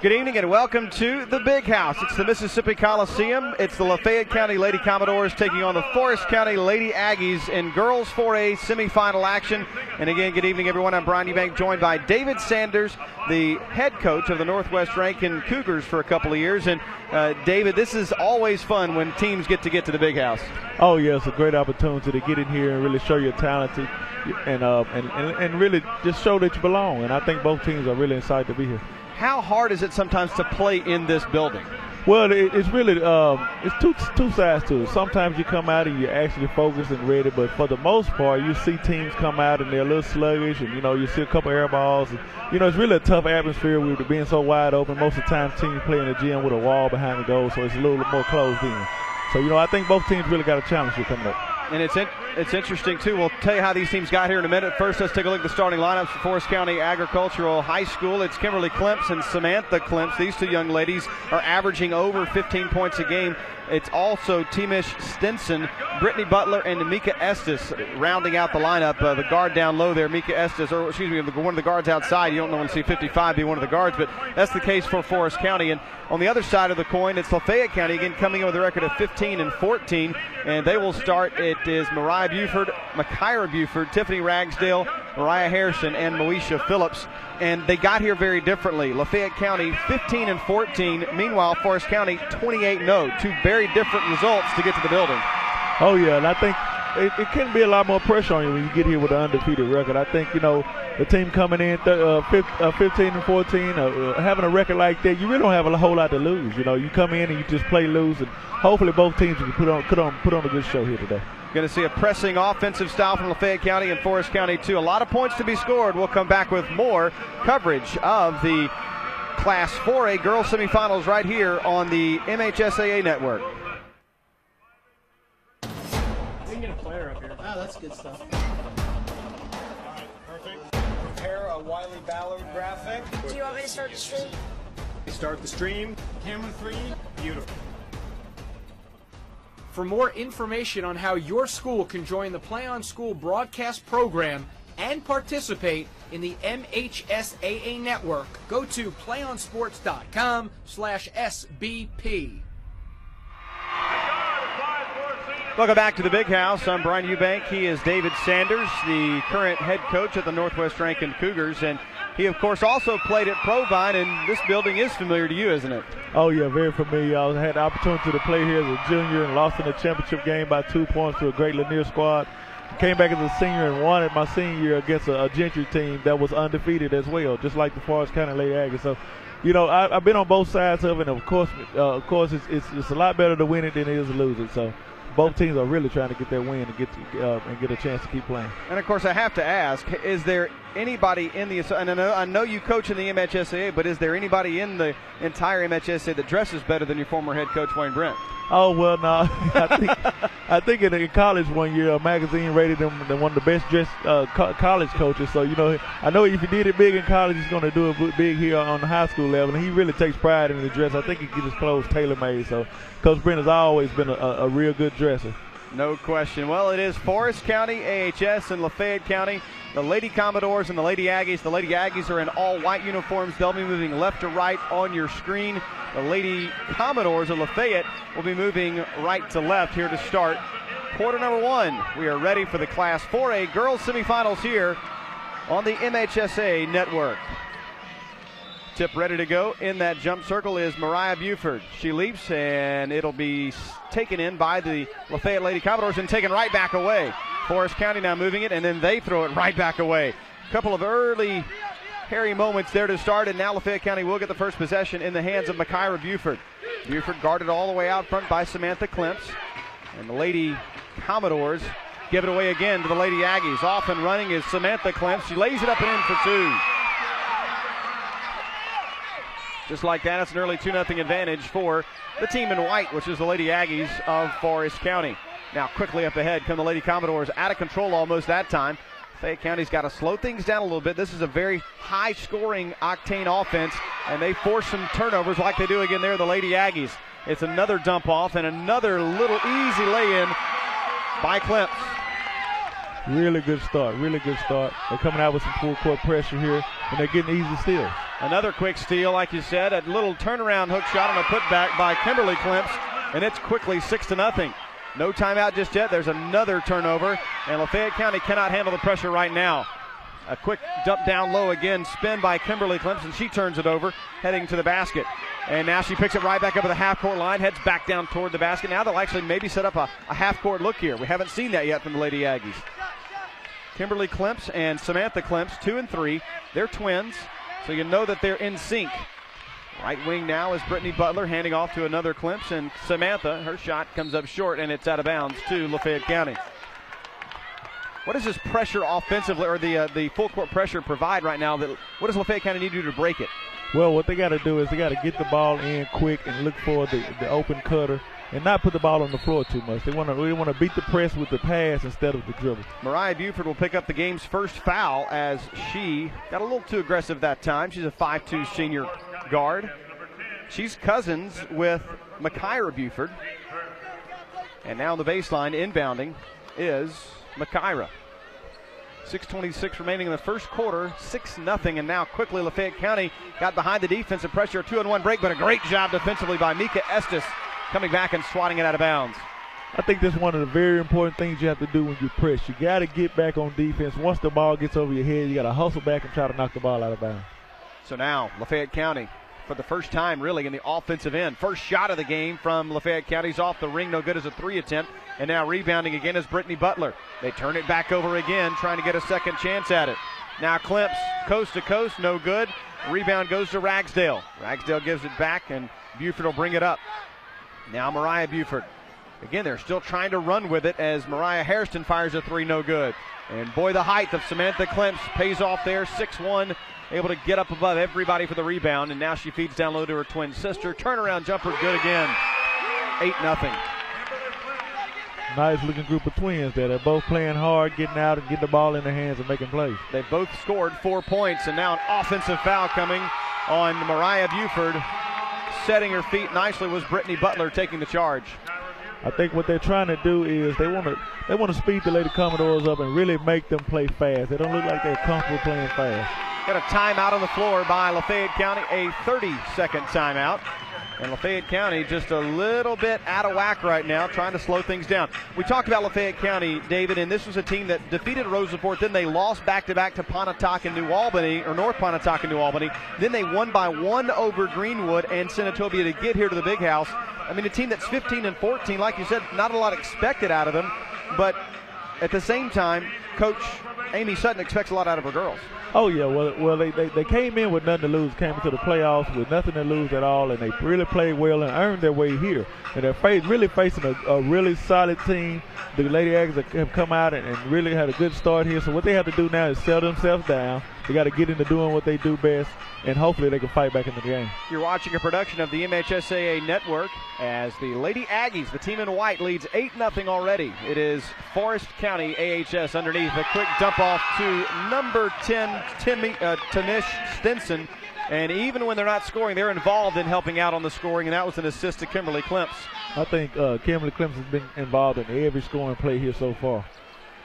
Good evening and welcome to the Big House. It's the Mississippi Coliseum. It's the Lafayette County Lady Commodores taking on the Forrest County Lady Aggies in girls 4A semifinal action. And again, good evening, everyone. I'm Brian Eubank, joined by David Sanders, the head coach of the Northwest Rankin Cougars for a couple of years. And David, this is always fun when teams get to the Big House. Oh yeah, it's a great opportunity to get in here and really show your talent and really just show that you belong. And I think both teams are really excited to be here. How hard is it sometimes to play in this building? Well, it's really it's two sides to it. Sometimes you come out and you're actually focused and ready, but for the most part, you see teams come out and they're a little sluggish, and you see a couple air balls. And, it's really a tough atmosphere with it being so wide open. Most of the time, teams play in the gym with a wall behind the goal, so it's a little more closed in. So I think both teams really got a challenge here coming up. And it's interesting, too. We'll tell you how these teams got here in a minute. First, let's take a look at the starting lineups for Forrest County Agricultural High School. It's Kimberly Klemps and Samantha Klemps. These two young ladies are averaging over 15 points a game. It's also Timish Stinson, Brittany Butler, and Mika Estes rounding out the lineup. The guard down low there, Mika Estes, or excuse me, one of the guards outside. You don't want to see 55 be one of the guards, but that's the case for Forrest County. And on the other side of the coin, it's Lafayette County, again, coming in with a record of 15-14, and they will start. It is Mariah Buford, Makira Buford, Tiffany Ragsdale, Mariah Harrison, and Moesha Phillips. And they got here very differently. Lafayette County 15-14. Meanwhile, Forrest County 28-0. Two very different results to get to the building. Oh yeah, and I think it can be a lot more pressure on you when you get here with an undefeated record. I think the team coming in 15-14, having a record like that, you really don't have a whole lot to lose. You come in and you just play loose, and hopefully both teams can put on a good show here today. Going to see a pressing offensive style from Lafayette County and Forrest County, too. A lot of points to be scored. We'll come back with more coverage of the Class 4A girls semifinals right here on the MHSAA network. We can get a player up here. Oh, that's good stuff. All right, perfect. Prepare a Wiley Ballard graphic. Do you want me to start the stream? Start the stream. Camera 3. Beautiful. For more information on how your school can join the Play on School broadcast program and participate in the MHSAA network, go to playonsports.com/SBP. Welcome back to the Big House. I'm Brian Eubank. He is David Sanders, the current head coach at the Northwest Rankin Cougars, and he, of course, also played at Provine, and this building is familiar to you, isn't it? Oh, yeah, very familiar. I had the opportunity to play here as a junior and lost in the championship game by 2 points to a great Lanier squad. Came back as a senior and won it my senior year against a Gentry team that was undefeated as well, just like the Forrest County Lady Aggies. So, I've been on both sides of it, and of course, it's a lot better to win it than it is to lose it. So, both teams are really trying to get that win and get a chance to keep playing. And, of course, I have to ask, is there anybody in the – and I know you coach in the MHSAA, but is there anybody in the entire MHSAA that dresses better than your former head coach, Wayne Brent? Oh, well, no. I think in college one year, a magazine rated him one of the best dressed college coaches. So, I know if he did it big in college, he's going to do it big here on the high school level. And he really takes pride in the dress. I think he gets his clothes tailor-made. So, Coach Brent has always been a real good dresser. No question. Well, it is Forrest County, AHS, and Lafayette County, the Lady Commodores and the Lady Aggies. The Lady Aggies are in all white uniforms. They'll be moving left to right on your screen. The Lady Commodores of Lafayette will be moving right to left here to start quarter number 1. We are ready for the Class 4A girls semifinals here on the MHSAA network. Tip ready to go. In that jump circle is Mariah Buford. She leaps, and it'll be taken in by the Lafayette Lady Commodores and taken right back away. Forrest County now moving it, and then they throw it right back away. A couple of early hairy moments there to start, and now Lafayette County will get the first possession in the hands of Makira Buford. Buford guarded all the way out front by Samantha Klemps, and the Lady Commodores give it away again to the Lady Aggies. Off and running is Samantha Klemps. She lays it up and in for 2. Just like that, it's an early 2-0 advantage for the team in white, which is the Lady Aggies of Forrest County. Now quickly up ahead come the Lady Commodores, out of control almost that time. Fayette County's got to slow things down a little bit. This is a very high-scoring octane offense, and they force some turnovers like they do again there, the Lady Aggies. It's another dump off and another little easy lay-in by Klemps. Really good start, really good start. They're coming out with some full court pressure here, and they're getting easy steals. Another quick steal, like you said, a little turnaround hook shot on a putback by Kimberly Klimps, and it's quickly 6-0. No timeout just yet. There's another turnover, and Lafayette County cannot handle the pressure right now. A quick dump down low again, spin by Kimberly Klimps, and she turns it over, heading to the basket. And now she picks it right back up at the half-court line, heads back down toward the basket. Now they'll actually maybe set up a half-court look here. We haven't seen that yet from the Lady Aggies. Kimberly Klimps and Samantha Klimps, 2 and 3. They're twins, so you know that they're in sync. Right wing now is Brittany Butler handing off to another Klimps, and Samantha, her shot comes up short, and it's out of bounds to Lafayette County. What does this pressure offensively, or the full court pressure provide right now? What does Lafayette County need to do to break it? Well, what they got to do is they got to get the ball in quick and look for the open cutter and not put the ball on the floor too much. They really want to beat the press with the pass instead of the dribble. Mariah Buford will pick up the game's first foul as she got a little too aggressive that time. She's a 5'2" senior guard. She's cousins with Makaira Buford. And now on the baseline, inbounding is Makaira. 6:26 remaining in the first quarter, 6-0, and now quickly Lafayette County got behind the defensive pressure, 2-on-1 break, but a great job defensively by Mika Estes, coming back and swatting it out of bounds. I think that's one of the very important things you have to do when you press. You got to get back on defense. Once the ball gets over your head, you got to hustle back and try to knock the ball out of bounds. So now Lafayette County, for the first time really in the offensive end. First shot of the game from Lafayette County's off the ring, no good as a 3 attempt. And now rebounding again is Brittany Butler. They turn it back over again, trying to get a second chance at it. Now Klimps, coast to coast, no good. Rebound goes to Ragsdale. Ragsdale gives it back, and Buford will bring it up. Now Mariah Buford. Again, they're still trying to run with it as Mariah Hairston fires a 3, no good. And boy, the height of Samantha Klimps pays off there, 6'1", able to get up above everybody for the rebound, and now she feeds down low to her twin sister. Turnaround jumper, good again. 8-0. Nice looking group of twins there. They're both playing hard, getting out and getting the ball in their hands and making plays. They both scored 4 points, and now an offensive foul coming on Mariah Buford. Setting her feet nicely was Brittany Butler taking the charge. I think what they're trying to do is they want to speed the Lady Commodores up and really make them play fast. They don't look like they're comfortable playing fast. Got a timeout on the floor by Lafayette County, a 30-second timeout. And Lafayette County just a little bit out of whack right now, trying to slow things down. We talked about Lafayette County, David, and this was a team that defeated Roosevelt. Then they lost back-to-back to Pontotoc and New Albany, or North Pontotoc and New Albany. Then they won by 1 over Greenwood and Senatobia to get here to the Big House. I mean, a team that's 15-14, like you said, not a lot expected out of them. But at the same time, Coach Amy Sutton expects a lot out of her girls. Oh, yeah. Well, they came in with nothing to lose, came into the playoffs with nothing to lose at all, and they really played well and earned their way here. And they're really facing a really solid team. The Lady Aggies have come out and really had a good start here. So what they have to do now is settle themselves down. They got to get into doing what they do best, and hopefully they can fight back in the game. You're watching a production of the MHSAA Network as the Lady Aggies, the team in white, leads 8-0 already. It is Forrest County AHS underneath. A quick dump off to number 10, Tanish Stinson. And even when they're not scoring, they're involved in helping out on the scoring, and that was an assist to Kimberly Klimps. I think Kimberly Klimps has been involved in every scoring play here so far.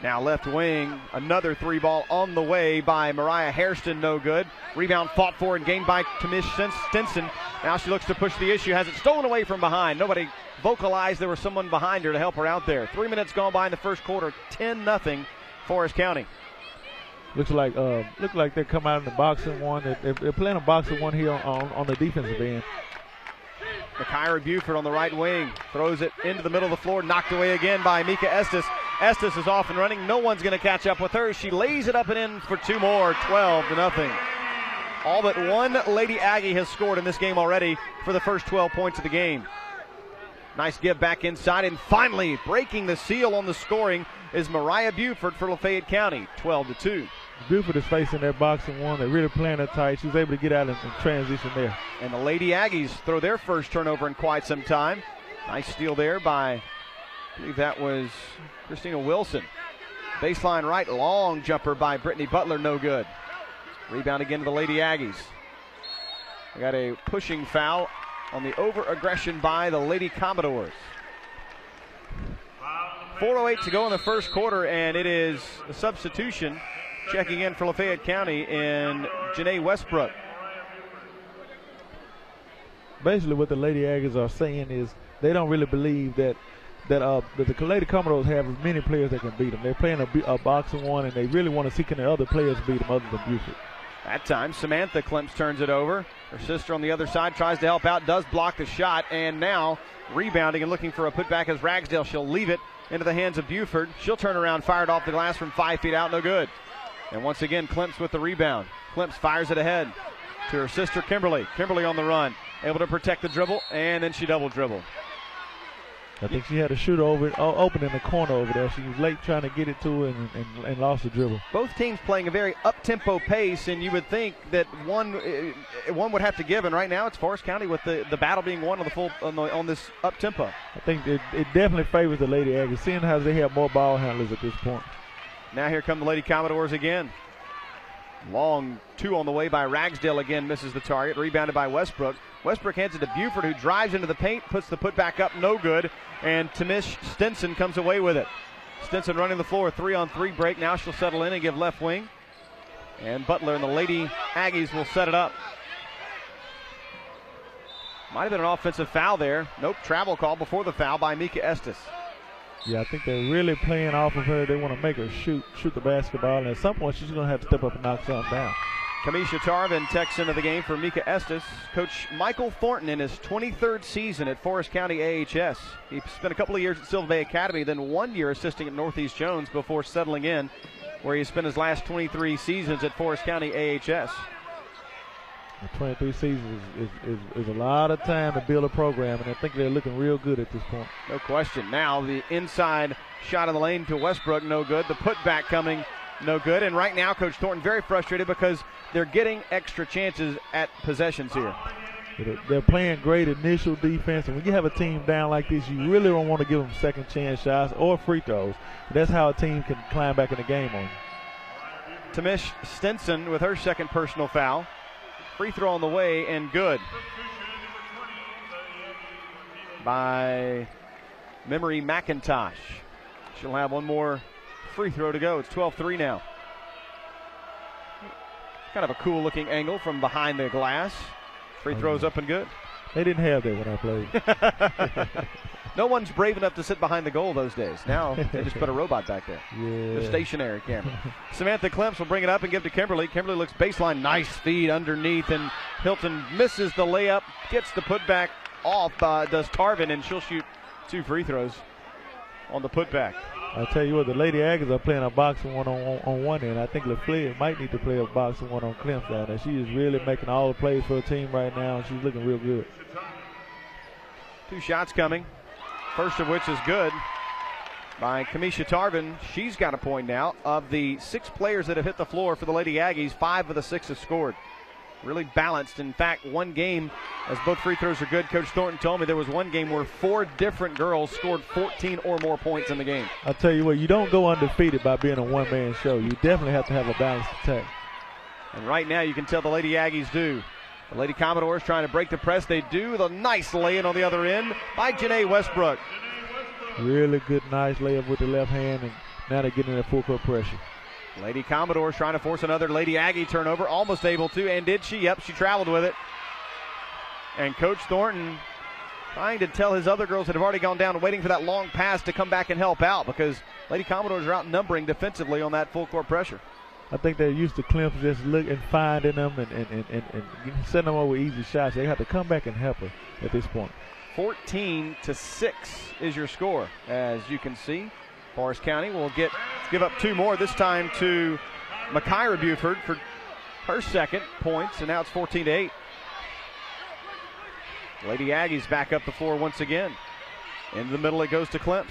Now left wing, another 3-ball on the way by Mariah Hairston, no good. Rebound fought for and gained by Tamish Stinson. Now she looks to push the issue, has it stolen away from behind. Nobody vocalized there was someone behind her to help her out there. 3 minutes gone by in the first quarter, 10-0 Forrest County. Looks like they come out in the boxing one. They're playing a boxing one here on the defensive end. Makaira Buford on the right wing throws it into the middle of the floor, knocked away again by Mika Estes. Estes is off and running. No one's going to catch up with her. She lays it up and in for 2 more, 12-0. All but one Lady Aggie has scored in this game already for the first 12 points of the game. Nice give back inside, and finally breaking the seal on the scoring is Mariah Buford for Lafayette County, 12-2. Buford is facing their boxing one. They're really playing it tight. She was able to get out and transition there. And the Lady Aggies throw their first turnover in quite some time. Nice steal there by, I believe that was Christina Wilson. Baseline right, long jumper by Brittany Butler, no good. Rebound again to the Lady Aggies. We got a pushing foul on the over-aggression by the Lady Commodores. 4:08 to go in the first quarter, and it is a substitution checking in for Lafayette County in Janae Westbrook. basically what the Lady Aggies are saying is they don't really believe that the Lady Commodores have as many players that can beat them. They're playing a boxing one, and they really want to see can the other players beat them other than Buford. That time, Samantha Klemps turns it over. Her sister on the other side tries to help out, does block the shot, and now rebounding and looking for a putback as Ragsdale. She'll leave it into the hands of Buford. She'll turn around, fired off the glass from 5 feet out, no good. And once again, Klemps with the rebound. Klemps fires it ahead to her sister Kimberly. Kimberly on the run, able to protect the dribble, and then she double dribbled. I think she had a shooter open in the corner over there. She was late trying to get it to her and lost the dribble. Both teams playing a very up-tempo pace, and you would think that one would have to give. And right now, it's Forrest County with the battle being won on this up-tempo. I think it definitely favors the Lady Aggies, seeing how they have more ball handlers at this point. Now here come the Lady Commodores again. Long two on the way by Ragsdale again, misses the target. Rebounded by Westbrook. Westbrook hands it to Buford, who drives into the paint, puts the putback up, no good. And Tamish Stinson comes away with it. Stinson running the floor, 3-on-3 break. Now she'll settle in and give left wing. And Butler and the Lady Aggies will set it up. Might have been an offensive foul there. Nope, travel call before the foul by Mika Estes. Yeah, I think they're really playing off of her. They want to make her shoot the basketball, and at some point she's going to have to step up and knock something down. Kamisha Tarvin checks into the game for Mika Estes. Coach Michael Thornton in his 23rd season at Forrest County AHS. He spent a couple of years at Silver Bay Academy, then 1 year assisting at Northeast Jones before settling in, where he spent his last 23 seasons at Forrest County AHS. 23 seasons is a lot of time to build a program, and I think they're looking real good at this point. No question. Now the inside shot in the lane to Westbrook, no good. The putback coming, no good. And right now, Coach Thornton very frustrated because they're getting extra chances at possessions here. They're playing great initial defense, and when you have a team down like this, you really don't want to give them second chance shots or free throws. That's how a team can climb back in the game on you. Tamish Stinson with her second personal foul. Free throw on the way and good by Memory McIntosh. She'll have one more free throw to go. It's 12-3 now. Kind of a cool looking angle from behind the glass. Free throws up and good. They didn't have that when I played. No one's brave enough to sit behind the goal those days. Now they just put a robot back there. Yeah. The stationary camera. Samantha Klemps will bring it up and give to Kimberly. Kimberly looks baseline. Nice feed underneath, and Hilton misses the layup. Gets the putback off. Does Tarvin, and she'll shoot 2 free throws on the putback. I'll tell you what, the Lady Aggies are playing a boxing one on one end. I think Lafayette might need to play a boxing one on Klemps down there. She is really making all the plays for her team right now, and she's looking real good. 2 shots coming. First of which is good by Kamisha Tarvin. She's got a point now. Of the 6 players that have hit the floor for the Lady Aggies, 5 of the 6 have scored. Really balanced. In fact, one game, as both free throws are good, Coach Thornton told me there was one game where 4 different girls scored 14 or more points in the game. I'll tell you what, you don't go undefeated by being a one-man show. You definitely have to have a balanced attack. And right now you can tell the Lady Aggies do. The Lady Commodores trying to break the press. They do. The nice lay-in on the other end by Janae Westbrook. Really good, nice layup with the left hand, and now they're getting that full-court pressure. Lady Commodores trying to force another Lady Aggie turnover. Almost able to, and did she? Yep, she traveled with it. And Coach Thornton trying to tell his other girls that have already gone down, waiting for that long pass to come back and help out, because Lady Commodores are outnumbering defensively on that full-court pressure. I think they're used to Klemps just looking, finding them, and setting them up with easy shots. They have to come back and help her at this point. 14-6 is your score, as you can see. Forrest County will give up 2 more, this time to Makaira Buford for her second points, and now it's 14-8. Lady Aggies back up the floor once again. In the middle it goes to Klemps.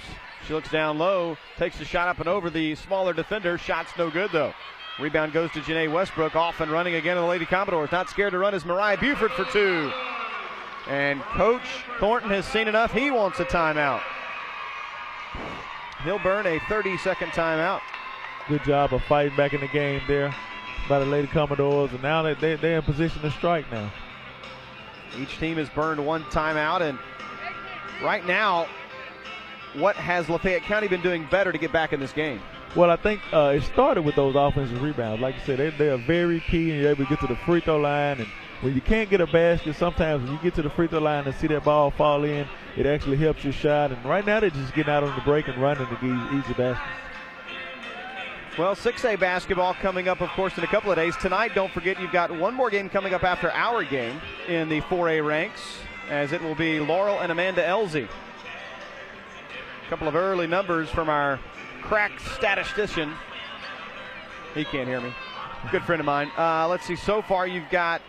She looks down low, takes the shot up and over the smaller defender. Shot's no good though. Rebound goes to Janae Westbrook, off and running again to the Lady Commodores. Not scared to run is Mariah Buford for 2. And Coach Thornton has seen enough. He wants a timeout. He'll burn a 30-second timeout. Good job of fighting back in the game there by the Lady Commodores, and now they're in position to strike now. Each team has burned 1 timeout, and right now, what has Lafayette County been doing better to get back in this game? Well, I think it started with those offensive rebounds. Like you said, they are very key, and you're able to get to the free throw line. And when you can't get a basket, sometimes when you get to the free throw line and see that ball fall in, it actually helps your shot. And right now they're just getting out on the break and running to get easy baskets. Well, 6A basketball coming up, of course, in a couple of days. Tonight, don't forget, you've got one more game coming up after our game in the 4A ranks, as it will be Laurel and Amanda Elsie. A couple of early numbers from our crack statistician. He can't hear me. Good friend of mine. Let's see. So far, you've got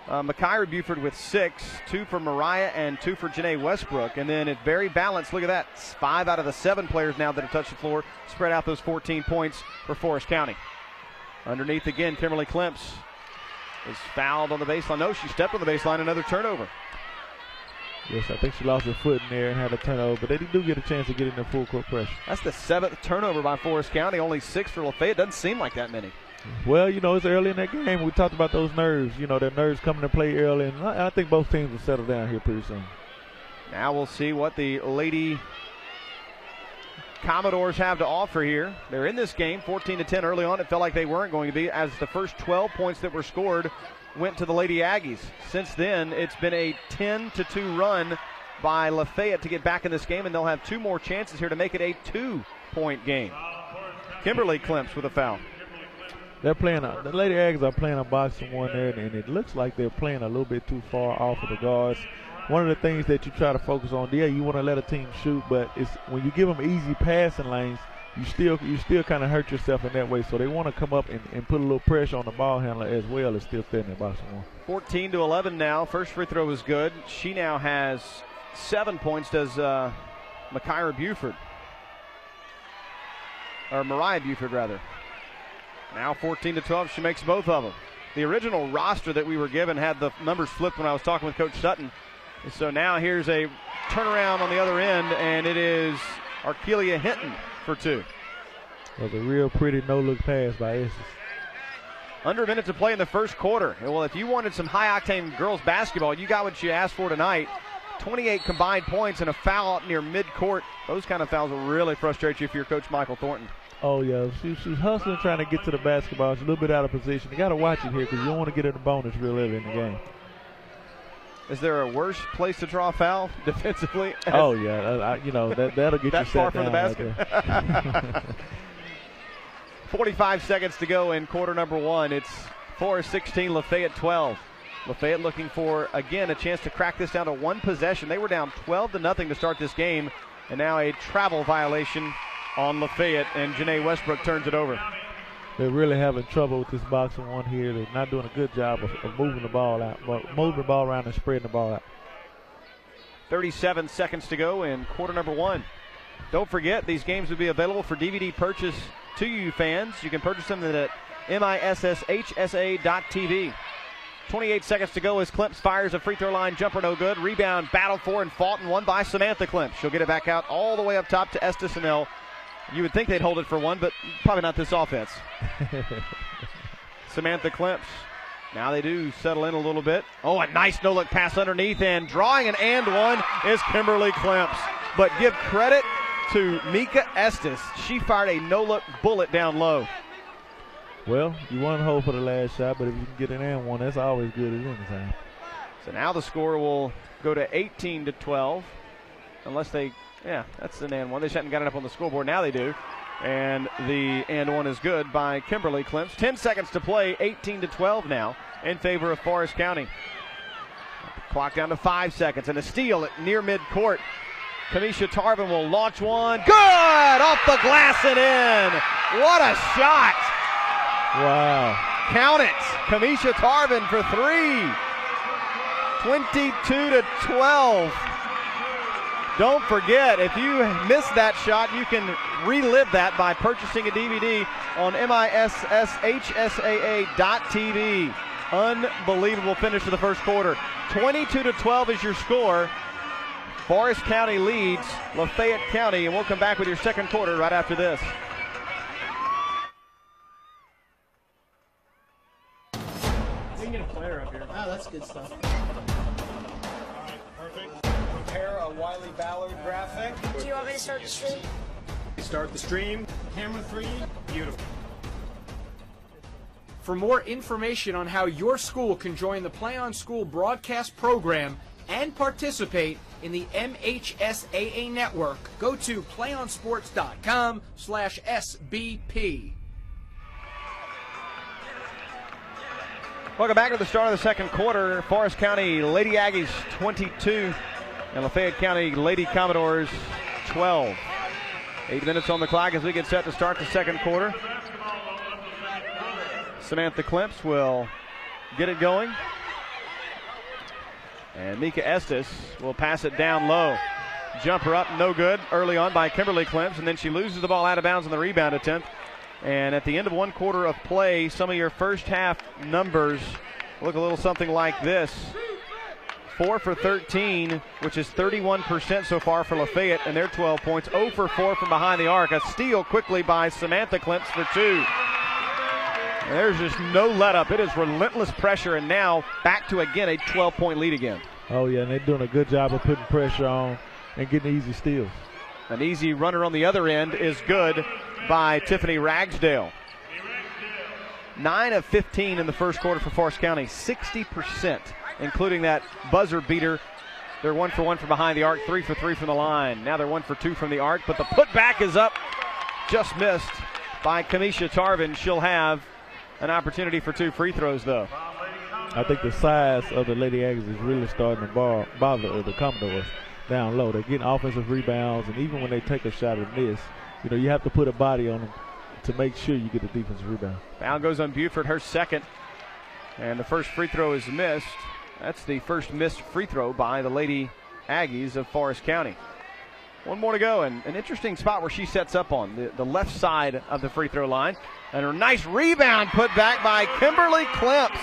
Micaiah Buford with 6, 2 for Mariah and 2 for Janae Westbrook. And then it's very balanced. Look at that. 5 out of the 7 players now that have touched the floor spread out those 14 points for Forrest County. Underneath again, Kimberly Klemps is fouled on the baseline. No, she stepped on the baseline. Another turnover. Yes, I think she lost her foot in there and had a turnover, but they do get a chance to get in their full court pressure. That's the 7th turnover by Forrest County, only 6 for Lafayette. Doesn't seem like that many. Well, you know, it's early in that game. We talked about those nerves, you know, their nerves coming to play early, and I think both teams will settle down here pretty soon. Now we'll see what the Lady Commodores have to offer here. They're in this game 14-10 early on. It felt like they weren't going to be, as the first 12 points that were scored went to the Lady Aggies. Since then, it's been a 10-2 run by Lafayette to get back in this game, and they'll have 2 more chances here to make it a 2-point game. Kimberly Klemps with a foul. They're playing, the Lady Aggies are playing a boxing one there, and it looks like they're playing a little bit too far off of the guards. One of the things that you try to focus on, yeah, you want to let a team shoot, but it's when you give them easy passing lanes, you still kind of hurt yourself in that way. So they want to come up and put a little pressure on the ball handler as well as still stay in that boxing one. 14-11 now. First free throw is good. She now has 7 points, does Micaiah Buford. Or Mariah Buford, rather. Now 14-12, she makes both of them. The original roster that we were given had the numbers flipped when I was talking with Coach Sutton. So now here's a turnaround on the other end, and it is Arkelia Hinton for 2. That was a real pretty no-look pass by Estes. Under a minute to play in the first quarter. Well, if you wanted some high-octane girls basketball, you got what you asked for tonight. 28 combined points and a foul out near midcourt. Those kind of fouls will really frustrate you if you're Coach Michael Thornton. Oh, yeah. She's hustling, trying to get to the basketball. She's a little bit out of position. You got to watch it here because you don't want to get in the bonus real early in the game. Is there a worse place to draw a foul defensively? Oh, yeah. You know, that'll get that you far set from the down basket. Right 45 seconds to go in quarter number 1. It's Forrest 16, Lafayette 12. Lafayette looking for, again, a chance to crack this down to 1 possession. They were down 12-0 to start this game, and now a travel violation on Lafayette, and Janae Westbrook turns it over. They're really having trouble with this boxing one here. They're not doing a good job of moving the ball out, moving the ball around and spreading the ball out. 37 seconds to go in quarter number 1. Don't forget, these games will be available for DVD purchase to you fans. You can purchase them at MHSAA.tv. 28 seconds to go as Klemps fires a free throw line jumper, no good. Rebound, battled for and fought and won by Samantha Klemps. She'll get it back out all the way up top to Estes Snell. You would think they'd hold it for 1, but probably not this offense. Samantha Klemps. Now they do settle in a little bit. Oh, a nice no-look pass underneath, and drawing an and 1 is Kimberly Klemps. But give credit to Mika Estes. She fired a no-look bullet down low. Well, you want to hold for the last shot, but if you can get an and 1, that's always good at any time. So now the score will go to 18-12, unless they, yeah, that's an and 1. They just hadn't got it up on the scoreboard. Now they do. And the and 1 is good by Kimberly Klemps. 10 seconds to play, 18-12 now in favor of Forrest County. Clock down to 5 seconds, and a steal at near midcourt. Kamisha Tarvin will launch one. Good! Off the glass and in. What a shot! Wow. Count it. Kamisha Tarvin for 3. 22-12. Don't forget, if you missed that shot, you can relive that by purchasing a DVD on MHSAA.tv. Unbelievable finish to the first quarter. 22-12 is your score. Forrest County leads Lafayette County, and we'll come back with your second quarter right after this. We can get a player up here. Oh, that's good stuff. All right, perfect. Prepare a Wiley Ballard graphic. Do you want me to start the stream? Start the stream. Camera 3. Beautiful. For more information on how your school can join the Play on School broadcast program and participate in the MHSAA network, go to playonsports.com/SBP. Welcome back to the start of the second quarter. Forrest County Lady Aggies 22 and Lafayette County Lady Commodores 12. 8 minutes on the clock as we get set to start the second quarter. Samantha Klimps will get it going. And Mika Estes will pass it down low. Jumper up, no good early on by Kimberly Klimps, and then she loses the ball out of bounds on the rebound attempt. And at the end of one quarter of play, some of your first half numbers look a little something like this. 4 for 13, which is 31% so far for Lafayette, and their 12 points. 0 for 4 from behind the arc. A steal quickly by Samantha Klimps for 2. And there's just no let up. It is relentless pressure, and now back to, again, a 12-point lead again. Oh, yeah, and they're doing a good job of putting pressure on and getting easy steals. An easy runner on the other end is good by Tiffany Ragsdale. 9 of 15 in the first quarter for Forrest County, 60%, including that buzzer beater. They're 1 for 1 from behind the arc, 3 for 3 from the line. Now they're 1 for 2 from the arc, but the putback is up, just missed by Kamisha Tarvin. She'll have an opportunity for 2 free throws, though. I think the size of the Lady Aggies is really starting to bother the Commodores down low. They're getting offensive rebounds, and even when they take a shot and miss, you know, you have to put a body on them to make sure you get a defensive rebound. Foul goes on Buford, her second, and the first free throw is missed. That's the first missed free throw by the Lady Aggies of Forrest County. 1 more to go, and an interesting spot where she sets up on the left side of the free throw line. And a nice rebound put back by Kimberly Klimps.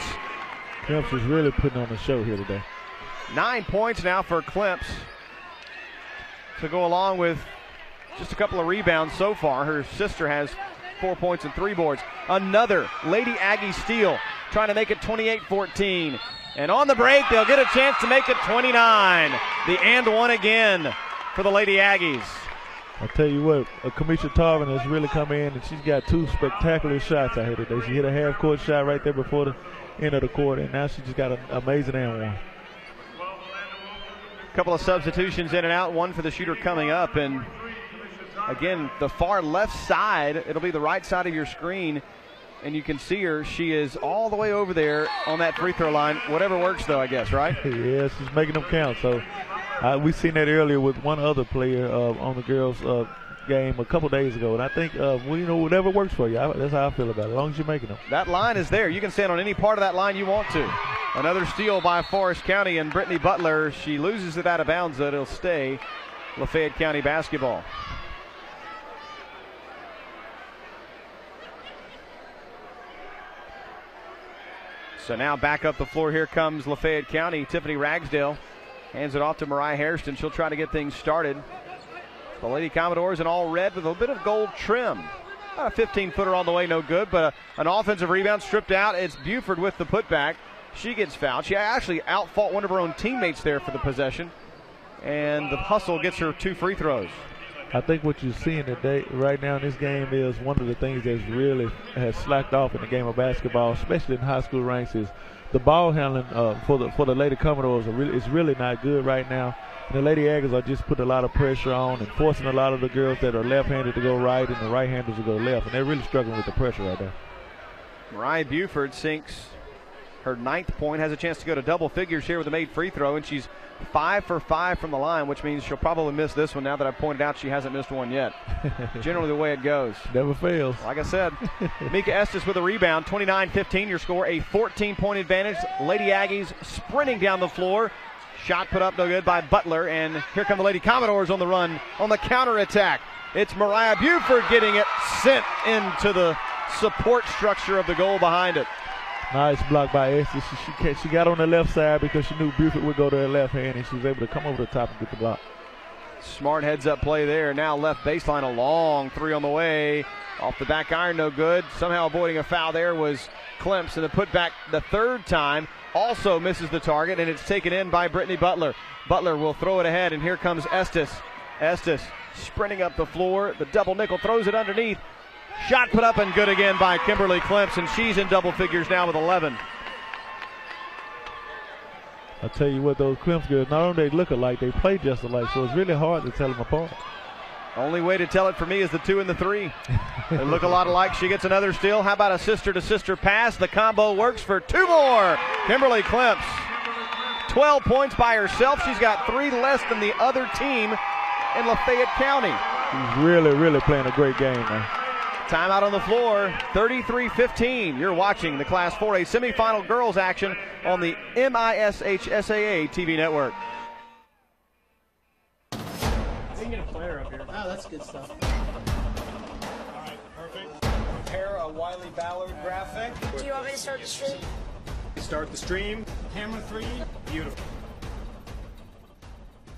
Klimps is really putting on the show here today. 9 points now for Klimps to go along with just a couple of rebounds so far. Her sister has 4 points and 3 boards. Another Lady Aggie steal, trying to make it 28-14. And on the break, they'll get a chance to make it 29. The and one again for the Lady Aggies. I'll tell you what, Kamisha Tarvin has really come in, and she's got 2 spectacular shots out here today. She hit a half-court shot right there before the end of the quarter, and now she just got an amazing and one. A couple of substitutions in and out, one for the shooter coming up, and again, the far left side, it'll be the right side of your screen, and you can see her. She is all the way over there on that free throw line. Whatever works, though, I guess, right? Yeah, she's making them count, so we've seen that earlier with one other player on the girls' game a couple days ago, and I think whatever works for you. That's how I feel about it, as long as you're making them. That line is there. You can stand on any part of that line you want to. Another steal by Forrest County, and Brittany Butler, she loses it out of bounds, but it'll stay Lafayette County basketball. So now back up the floor, here comes Lafayette County. Tiffany Ragsdale hands it off to Mariah Hairston. She'll try to get things started. The Lady Commodores in all red with a bit of gold trim. About a 15-footer on the way, no good, but an offensive rebound stripped out. It's Buford with the putback. She gets fouled. She actually outfought one of her own teammates there for the possession. And the hustle gets her 2 free throws. I think what you're seeing today, right now in this game, is one of the things that really has slacked off in the game of basketball, especially in high school ranks, is the ball handling for the Lady Commodores is really not good right now. And the Lady Aggies are just putting a lot of pressure on and forcing a lot of the girls that are left-handed to go right and the right-handers to go left, and they're really struggling with the pressure right there. Mariah Buford sinks her 9th point, has a chance to go to double figures here with a made free throw, and she's 5 for 5 from the line, which means she'll probably miss this one now that I've pointed out she hasn't missed one yet. Generally the way it goes. Never fails. Like I said, Mika Estes with a rebound, 29-15 your score, a 14-point advantage. Lady Aggies sprinting down the floor. Shot put up no good by Butler, and here come the Lady Commodores on the run on the counterattack. It's Mariah Buford getting it sent into the support structure of the goal behind it. Nice block by Estes. She got on the left side because she knew Buford would go to her left hand, and she was able to come over the top and get the block. Smart heads-up play there. Now left baseline, a long 3 on the way. Off the back iron, no good. Somehow avoiding a foul there was Klimps, and the putback the 3rd time also misses the target, and it's taken in by Brittany Butler. Butler will throw it ahead, and here comes Estes. Estes sprinting up the floor. The double nickel throws it underneath. Shot put up and good again by Kimberly Klemps, and she's in double figures now with 11. I'll tell you what, those Klemps girls, not only they look alike, they play just alike, so it's really hard to tell them apart. Only way to tell it for me is the 2 and the 3. They look a lot alike. She gets another steal. How about a sister-to-sister pass? The combo works for 2 more. Kimberly Klemps, 12 points by herself. She's got 3 less than the other team in Lafayette County. She's really playing a great game now. Timeout on the floor, 33-15. You're watching the Class 4A semifinal girls action on the MHSAA TV network. We can get a player up here. Oh, that's good stuff. All right, perfect. Prepare a Wiley Ballard graphic. Do you want me to start the stream? Start the stream. Camera 3. Beautiful.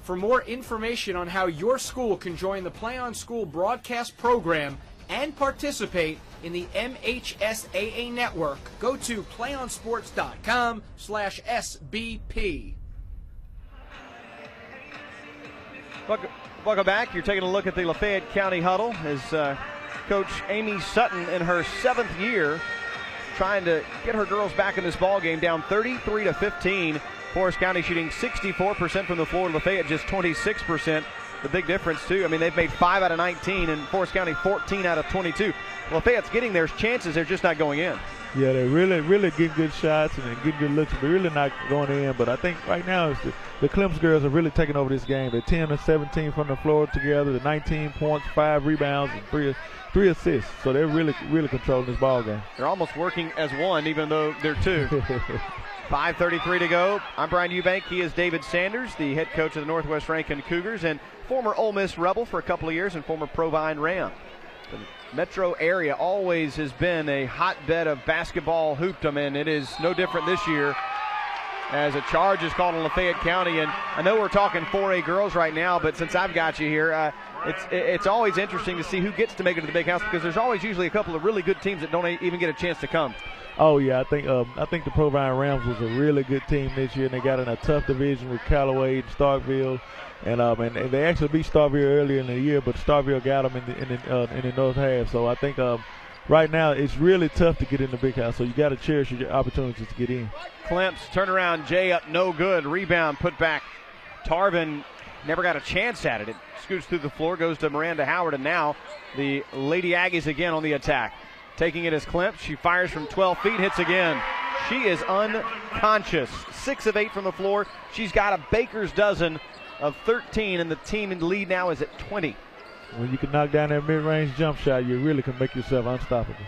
For more information on how your school can join the Play on School broadcast program and participate in the MHSAA network, go to playonsports.com/SBP. Welcome back. You're taking a look at the Lafayette County huddle as Coach Amy Sutton in her 7th year trying to get her girls back in this ball game, down 33-15. Forrest County shooting 64% from the floor, Lafayette just 26%. The big difference, too. I mean, they've made 5 out of 19, and Forrest County 14 out of 22. Lafayette's getting their chances. They're just not going in. Yeah, they're really getting good shots and getting good looks, but really not going in. But I think right now the Klemps girls are really taking over this game. They're 10 and 17 from the floor together. They're 19 points, 5 rebounds, and 3 assists. So they're really controlling this ball game. They're almost working as one, even though they're 2. 5:33 to go. I'm Brian Eubank. He is David Sanders, the head coach of the Northwest Rankin Cougars and former Ole Miss Rebel for a couple of years and former Provine Ram. The metro area always has been a hotbed of basketball hoopdom, and it is no different this year as a charge is called in Lafayette County. And I know we're talking 4A girls right now, but since I've got you here, it's always interesting to see who gets to make it to the big house, because there's always usually a couple of really good teams that don't even get a chance to come. Oh yeah, I think the Provine Rams was a really good team this year, and they got in a tough division with Callaway and Starkville, and they actually beat Starkville earlier in the year, but Starkville got them in the north half. So I think right now it's really tough to get in the big house. So you got to cherish your opportunities to get in. Klemps turnaround, Jay up, no good. Rebound put back. Tarvin never got a chance at it. It scoots through the floor, goes to Miranda Howard, and now the Lady Aggies again on the attack. Taking it as Klemps. She fires from 12 feet, hits again. She is unconscious. 6 of 8 from the floor. She's got a baker's dozen of 13, and the team in the lead now is at 20. When you can knock down that mid-range jump shot, you really can make yourself unstoppable.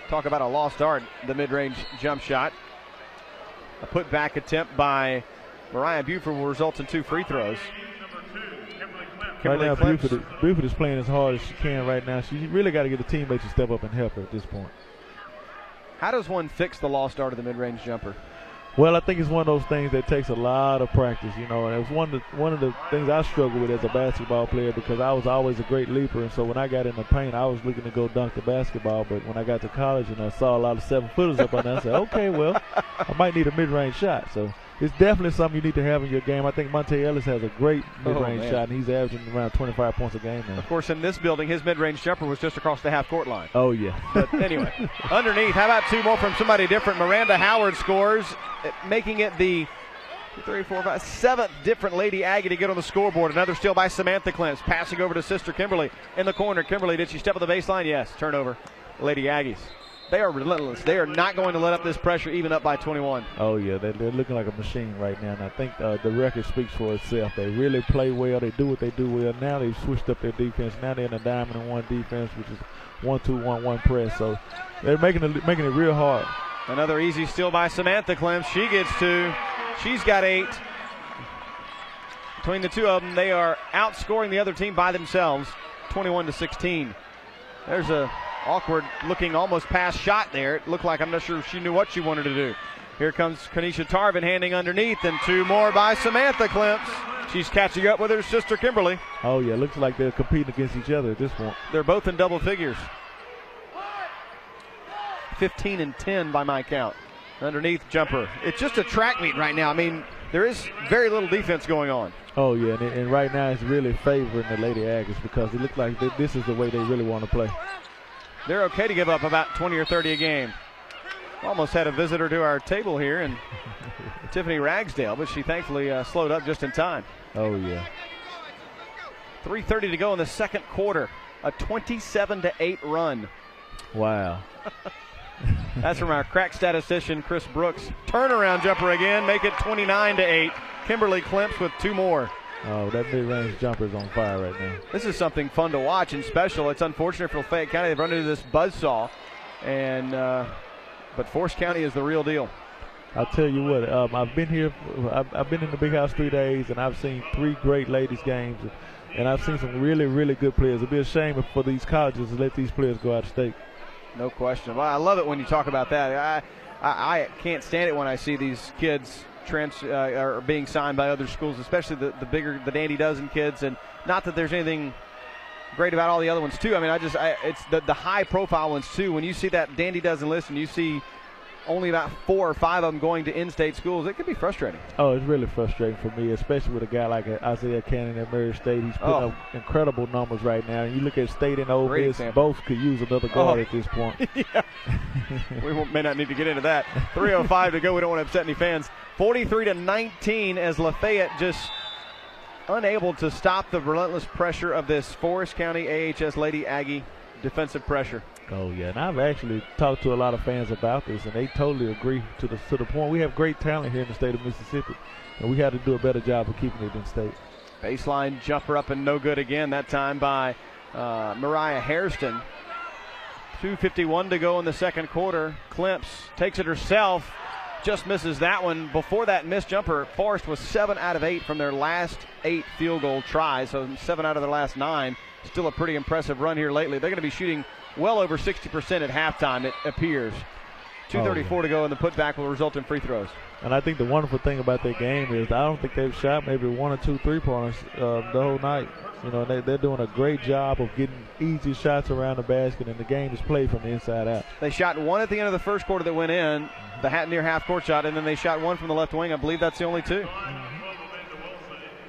Talk about a lost art, the mid-range jump shot. A put-back attempt by Mariah Buford will result in 2 free throws. Right now, Buford is playing as hard as she can right now. She really got to get a teammate to step up and help her at this point. How does one fix the lost art of the mid-range jumper? Well, I think it's one of those things that takes a lot of practice, and it was one of the things I struggled with as a basketball player, because I was always a great leaper, and so when I got in the paint, I was looking to go dunk the basketball, but when I got to college and I saw a lot of 7-footers up on there, I said, okay, well, I might need a mid-range shot. So it's definitely something you need to have in your game. I think Monte Ellis has a great mid-range shot, and he's averaging around 25 points a game now. Of course, in this building, his mid-range jumper was just across the half-court line. Oh, yeah. But anyway, underneath, how about 2 more from somebody different? Miranda Howard scores, making it the 7th different Lady Aggie to get on the scoreboard. Another steal by Samantha Klemps, passing over to sister Kimberly in the corner. Kimberly, did she step on the baseline? Yes, turnover. Lady Aggies. They are relentless. They are not going to let up this pressure, even up by 21. Oh, yeah, they're looking like a machine right now, and I think the record speaks for itself. They really play well. They do what they do well. Now they've switched up their defense. Now they're in a diamond and 1 defense, which is 1-2-1-1 press. So they're making it real hard. Another easy steal by Samantha Klemps. She gets 2. She's got 8. Between the 2 of them, they are outscoring the other team by themselves, 21-16. There's a awkward looking almost pass shot there. It looked like, I'm not sure if she knew what she wanted to do. Here comes Kanisha Tarvin handing underneath, and 2 more by Samantha Klemps. She's catching up with her sister Kimberly. Oh yeah, looks like they're competing against each other at this point. They're both in double figures. 15 and 10 by my count. Underneath jumper. It's just a track meet right now. I mean, there is very little defense going on. Oh yeah, and right now it's really favoring the Lady Aggies, because it looks like this is the way they really want to play. they're okay to give up about 20 or 30 a game. Almost had a visitor to our table here, and Tiffany Ragsdale, but she thankfully slowed up just in time. Oh, yeah. 3:30 to go in the second quarter. A 27-8 run. Wow. That's from our crack statistician, Chris Brooks. Turnaround jumper again, make it 29-8. Kimberly Klemps with 2 more. Oh, that mid-range jumper is on fire right now. This is something fun to watch and special. It's unfortunate for Lafayette County. They've run into this buzzsaw, and but Forrest County is the real deal. I'll tell you what, I've been here. I've been in the Big House 3 days, and I've seen 3 great ladies games, and I've seen some really, really good players. It'd be a shame for these colleges to let these players go out of state. No question. Well, I love it when you talk about that. I can't stand it when I see these kids are being signed by other schools, especially the bigger, the Dandy Dozen kids. And not that there's anything great about all the other ones too. I mean, it's the high profile ones too. When you see that Dandy Dozen list and you see only about 4 or 5 of them going to in-state schools, it can be frustrating. Oh, it's really frustrating for me, especially with a guy like Isaiah Cannon at Murray State. He's putting up incredible numbers right now. And you look at State and Ole Miss, both could use another guard at this point. Yeah. We may not need to get into that. 3:05 to go. We don't want to upset any fans. 43-19 as Lafayette just unable to stop the relentless pressure of this Forrest County AHS Lady Aggie defensive pressure. Oh, yeah, and I've actually talked to a lot of fans about this, and they totally agree to the point. We have great talent here in the state of Mississippi, and we had to do a better job of keeping it in state. Baseline jumper up and no good again, that time by Mariah Hairston. 2:51 to go in the second quarter. Klemps takes it herself, just misses that one. Before that missed jumper, Forrest was 7 out of 8 from their last 8 field goal tries, so 7 out of their last 9. Still a pretty impressive run here lately. They're going to be shooting well over 60% at halftime, it appears. 2:34 to go, and the putback will result in free throws. And I think the wonderful thing about that game is I don't think they've shot maybe 1 or 2 3-pointers the whole night. You know, they're doing a great job of getting easy shots around the basket, and the game is played from the inside out. They shot 1 at the end of the first quarter that went in, the near half-court shot, and then they shot 1 from the left wing. I believe that's the only 2.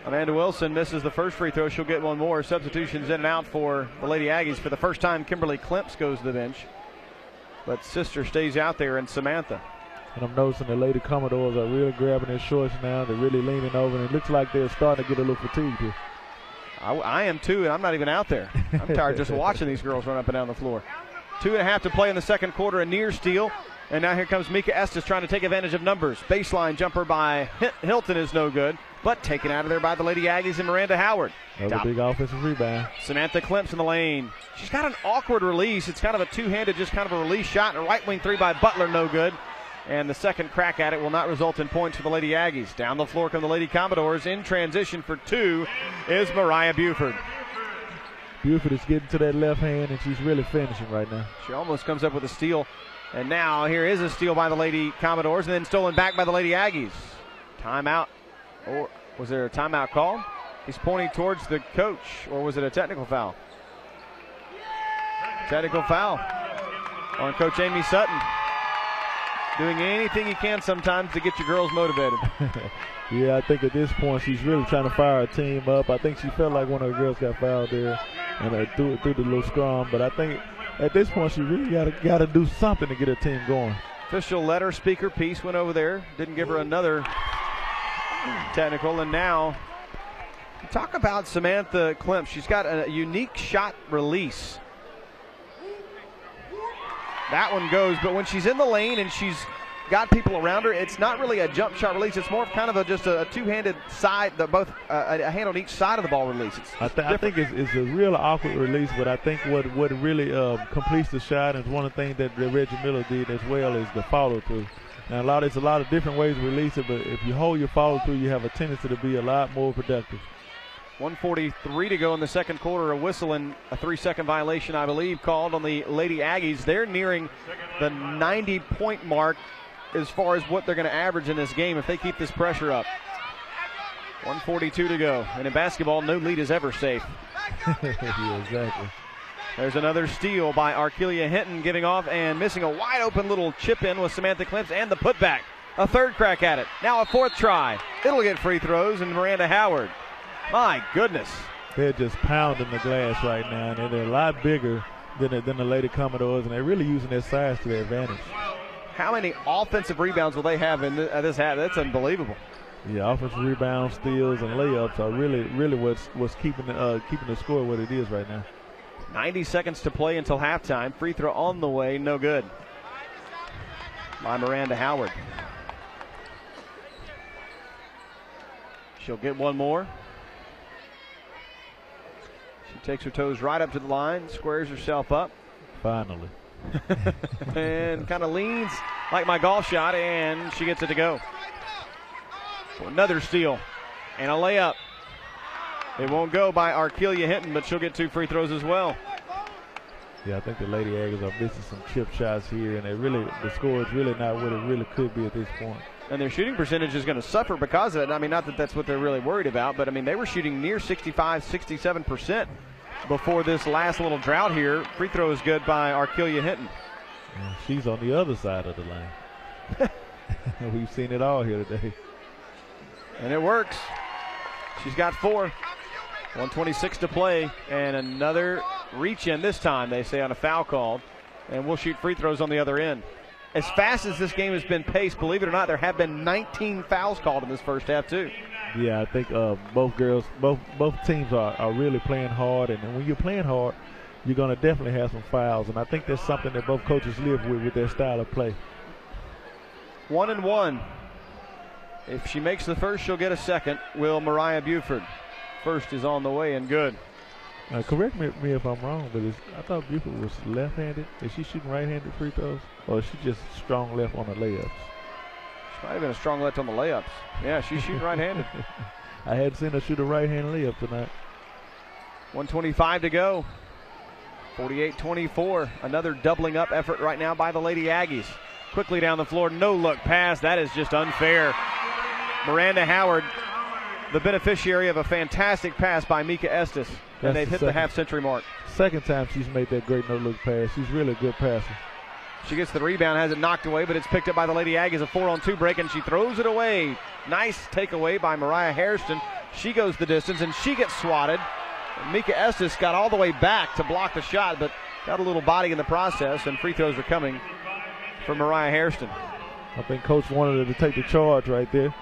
Amanda Wilson misses the first free throw. She'll get 1 more. Substitutions in and out for the Lady Aggies. For the first time, Kimberly Klemps goes to the bench. But sister stays out there, and Samantha. And I'm noticing the Lady Commodores are really grabbing their shorts now. They're really leaning over, and it looks like they're starting to get a little fatigued here. I am too, and I'm not even out there. I'm tired just watching these girls run up and down the floor. 2.5 to play in the second quarter. A near steal. And now here comes Mika Estes trying to take advantage of numbers. Baseline jumper by Hilton is no good, but taken out of there by the Lady Aggies and Miranda Howard. Another big offensive rebound. Samantha Klemps in the lane. She's got an awkward release. It's kind of a two-handed, just kind of a release shot. And a right wing 3 by Butler, no good. And the second crack at it will not result in points for the Lady Aggies. Down the floor come the Lady Commodores. In transition for 2 is Mariah Buford. Buford is getting to that left hand, and she's really finishing right now. She almost comes up with a steal. And now here is a steal by the Lady Commodores, and then stolen back by the Lady Aggies. Timeout. Or was there a timeout call? He's pointing towards the coach, or was it a technical foul? Technical foul on Coach Amy Sutton. Doing anything he can sometimes to get your girls motivated. Yeah, I think at this point she's really trying to fire her team up. I think she felt like one of her girls got fouled there and threw the little scrum. But I think at this point she really got to do something to get her team going. Official letter speaker Peace went over there. Didn't give her another technical. And now talk about Samantha Klemps. She's got a unique shot release. That one goes, but when she's in the lane and she's got people around her, it's not really a jump shot release. It's more of kind of just a two-handed side, both a hand on each side of the ball release. I think it's a real awkward release, but I think what really completes the shot is one of the things that Reggie Miller did as well is the follow-through. Now, there's a lot of different ways to release it, but if you hold your follow-through, you have a tendency to be a lot more productive. 1:43 to go in the second quarter. A whistle and a 3-second violation, I believe, called on the Lady Aggies. They're nearing the 90-point mark as far as what they're going to average in this game if they keep this pressure up. 1:42 to go. And in basketball, no lead is ever safe. Yeah, exactly. There's another steal by Arkelia Hinton, giving off and missing a wide-open little chip-in with Samantha Klemps and the putback. A third crack at it. Now a fourth try. It'll get free throws, and Miranda My goodness. They're just pounding the glass right now, and they're a lot bigger than the Lady Commodores, and they're really using their size to their advantage. How many offensive rebounds will they have in this half? That's unbelievable. Yeah, offensive rebounds, steals, and layups are really what's keeping the score what it is right now. 90 seconds to play until halftime. Free throw on the way, no good. By Miranda Howard. She'll get one more. She takes her toes right up to the line, squares herself up. Finally. And kind of leans like my golf shot, and she gets it to go. Another steal and a layup. It won't go by Arkelia Hinton, but she'll get 2 free throws as well. Yeah, I think the Lady Aggies are missing some chip shots here, and the score is really not what it really could be at this point. And their shooting percentage is going to suffer because of it. I mean, not that that's what they're really worried about, but I mean, they were shooting near 65, 67% before this last little drought here. Free throw is good by Arkelia Hinton. Yeah, she's on the other side of the lane. We've seen it all here today. And it works. She's got 4. 126 to play, and another reach in this time, they say, on a foul call. And we'll shoot free throws on the other end. As fast as this game has been paced, believe it or not, there have been 19 fouls called in this first half, too. Yeah, I think both teams are really playing hard, and when you're playing hard, you're going to definitely have some fouls, and I think that's something that both coaches live with their style of play. 1-1. If she makes the first, she'll get a second. Will Mariah Buford. First is on the way and good. Correct me if I'm wrong, but I thought Buford was left-handed. Is she shooting right-handed free throws, or is she just strong left on the layups? She might have been a strong left on the layups. Yeah, she's shooting right-handed. I hadn't seen her shoot a right-hand layup tonight. 1:25 to go. 48-24. Another doubling up effort right now by the Lady Aggies. Quickly down the floor, no look pass. That is just unfair. Miranda Howard, the beneficiary of a fantastic pass by Mika Estes. And they've hit the half-century mark. Second time she's made that great no-look pass. She's really a good passer. She gets the rebound, has it knocked away, but it's picked up by the Lady Aggies. A 4-on-2 break, and she throws it away. Nice takeaway by Mariah Hairston. She goes the distance, and she gets swatted. And Mika Estes got all the way back to block the shot, but got a little body in the process, and free throws are coming for Mariah Hairston. I think Coach wanted her to take the charge right there.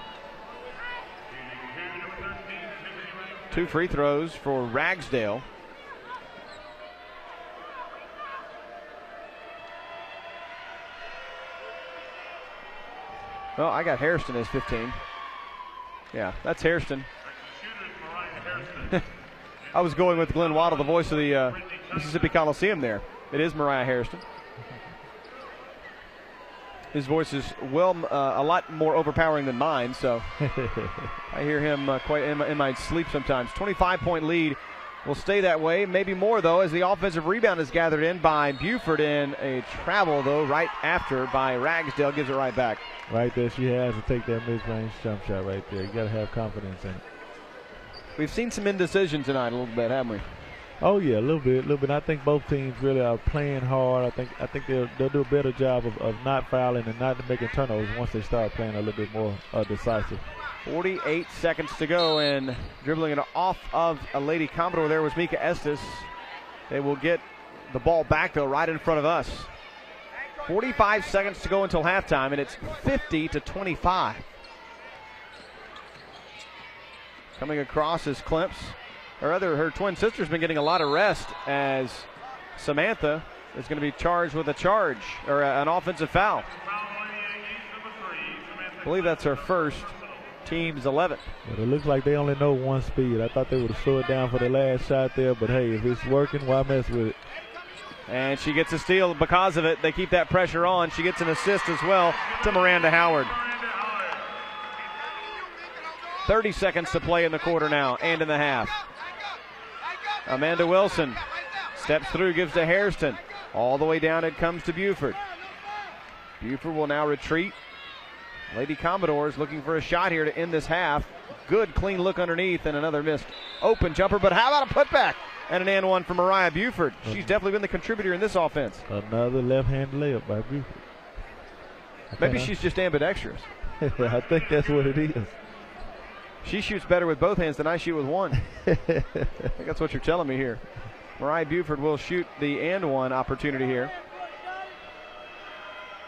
2 free throws for Ragsdale. Well, I got Hairston as 15. Yeah, that's Hairston. I was going with Glenn Waddle, the voice of the Mississippi Coliseum there. It is Mariah Hairston. His voice is a lot more overpowering than mine, so I hear him quite in my sleep sometimes. 25-point lead will stay that way, maybe more, though, as the offensive rebound is gathered in by Buford, in a travel, though, right after by Ragsdale, gives it right back. Right there, she has to take that mid-range jump shot right there. You got to have confidence in it. We've seen some indecision tonight a little bit, haven't we? Oh yeah, a little bit. I think both teams really are playing hard. I think they'll do a better job of not fouling and not making turnovers once they start playing a little bit more decisive. 48 seconds to go, and dribbling it off of a Lady Commodore there was Mika Estes. They will get the ball back, though, right in front of us. 45 seconds to go until halftime, and it's 50-25. Coming across is Klemps. Her twin sister's been getting a lot of rest, as Samantha is going to be charged with an offensive foul. I believe that's her first. Team's 11. But it looks like they only know one speed. I thought they would have slowed down for the last shot there, but hey, if it's working, why mess with it? And she gets a steal because of it. They keep that pressure on. She gets an assist as well to Miranda Howard. 30 seconds to play in the quarter now and in the half. Amanda Wilson steps through, gives to Hairston. All the way down it comes to Buford. Buford will now retreat. Lady Commodores looking for a shot here to end this half. Good clean look underneath, and another missed open jumper, but how about a putback? And an and one for Mariah Buford. She's definitely been the contributor in this offense. Another left-hand layup by Buford. Maybe she's just ambidextrous. I think that's what it is. She shoots better with both hands than I shoot with one. I think that's what you're telling me here. Mariah Buford will shoot the and one opportunity here.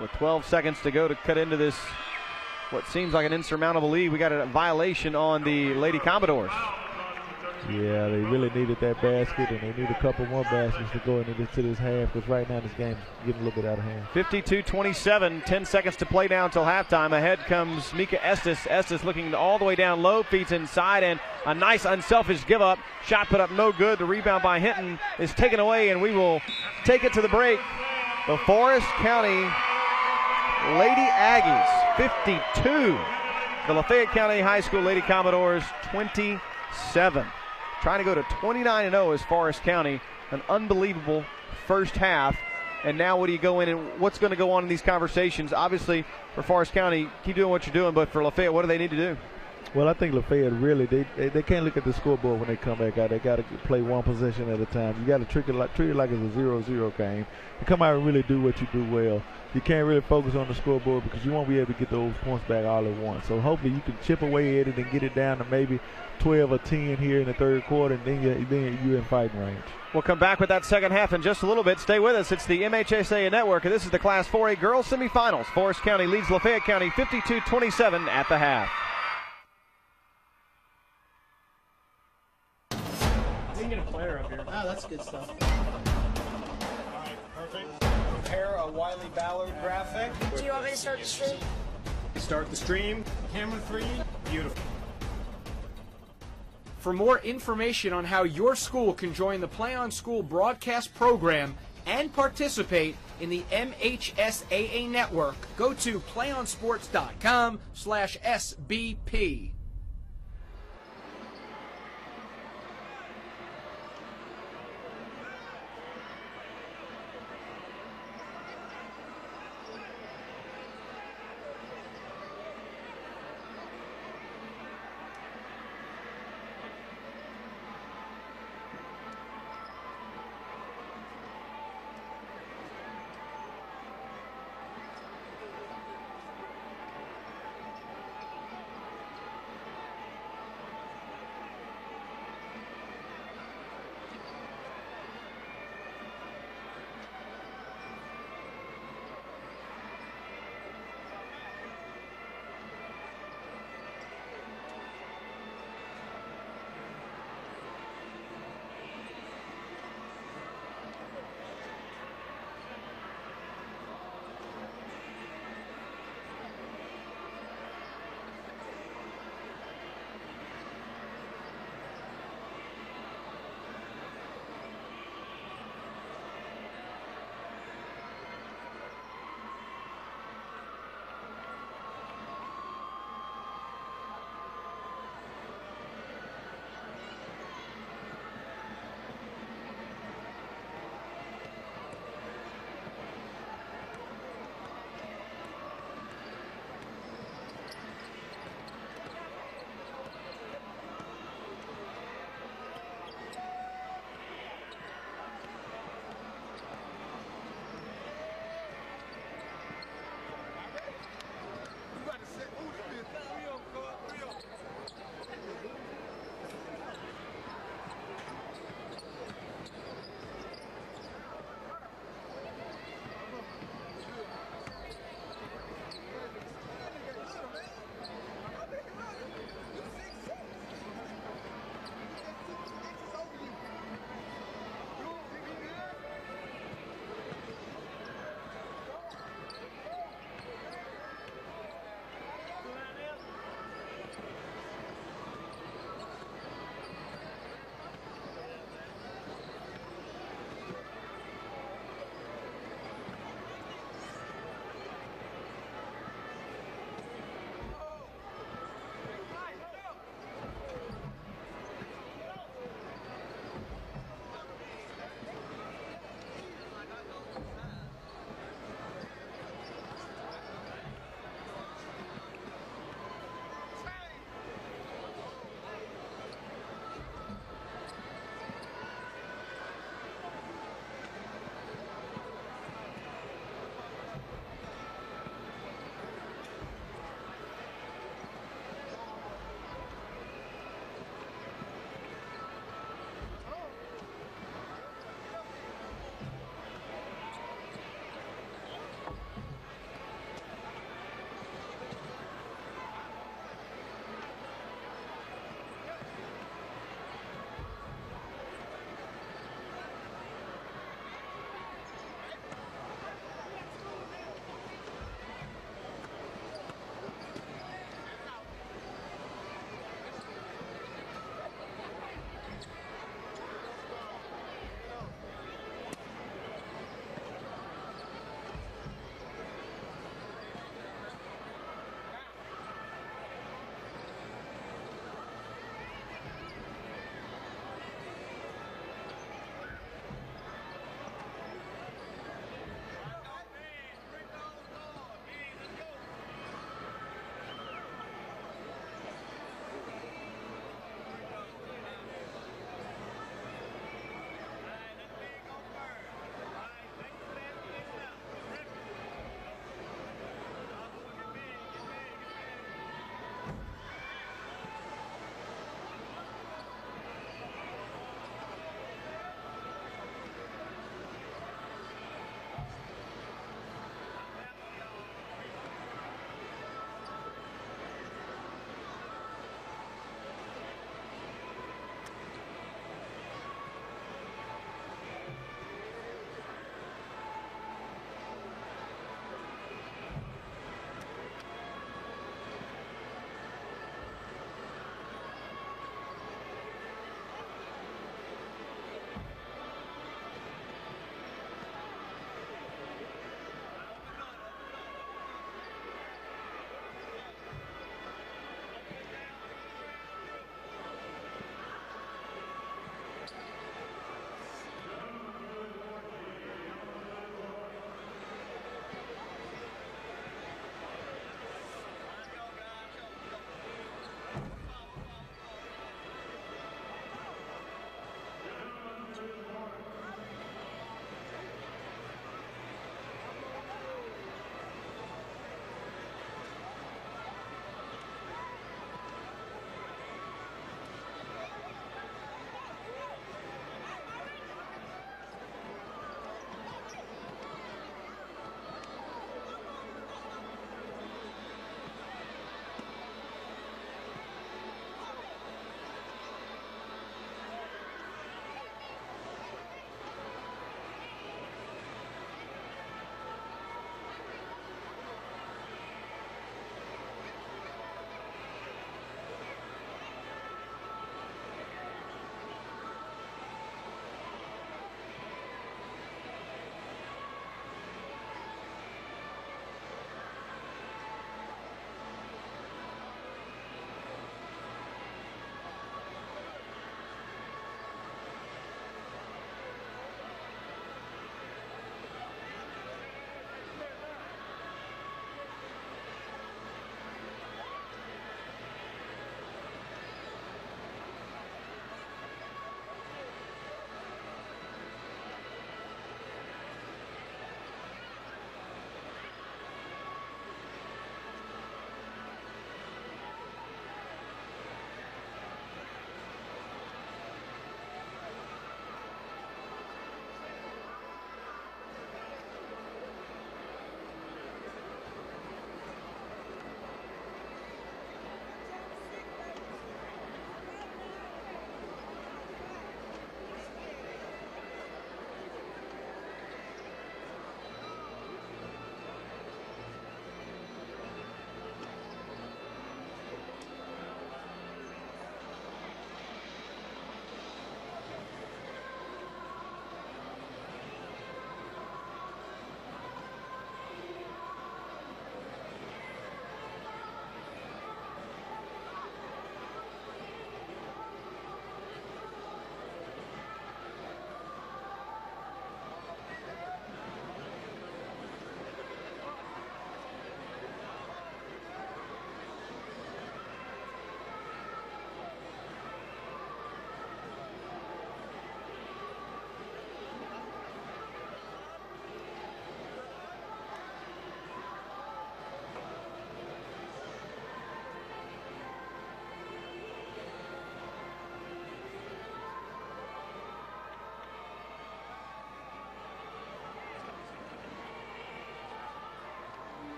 With 12 seconds to go to cut into this, what seems like an insurmountable lead. We got a violation on the Lady Commodores. Yeah, they really needed that basket, and they need a couple more baskets to go into this half, because right now this game's getting a little bit out of hand. 52-27, 10 seconds to play down until halftime. Ahead comes Mika Estes. Estes looking all the way down low, feeds inside, and a nice unselfish give up. Shot put up no good. The rebound by Hinton is taken away, and we will take it to the break. The Forrest County Lady Aggies 52. The Lafayette County High School Lady Commodores 27. Trying to go to 29-0 as Forrest County. An unbelievable first half. And now what do you go in and what's going to go on in these conversations? Obviously, for Forrest County, keep doing what you're doing. But for Lafayette, what do they need to do? Well, I think Lafayette really, they can't look at the scoreboard when they come back out. They got to play one possession at a time. You got to treat it like it's a 0-0 game. And come out and really do what you do well. You can't really focus on the scoreboard because you won't be able to get those points back all at once. So hopefully you can chip away at it and get it down to maybe 12 or 10 here in the third quarter, and then you're in fighting range. We'll come back with that second half in just a little bit. Stay with us. It's the MHSAA Network, and this is the Class 4A Girls Semifinals. Forrest County leads Lafayette County 52-27 at the half. We can get a player up here. Oh, that's good stuff. All right, perfect. Prepare a Wiley Ballard graphic. Do you want me to start the stream? Start the stream. Camera 3. Beautiful. For more information on how your school can join the Play on School broadcast program and participate in the MHSAA network, go to playonsports.com/SBP.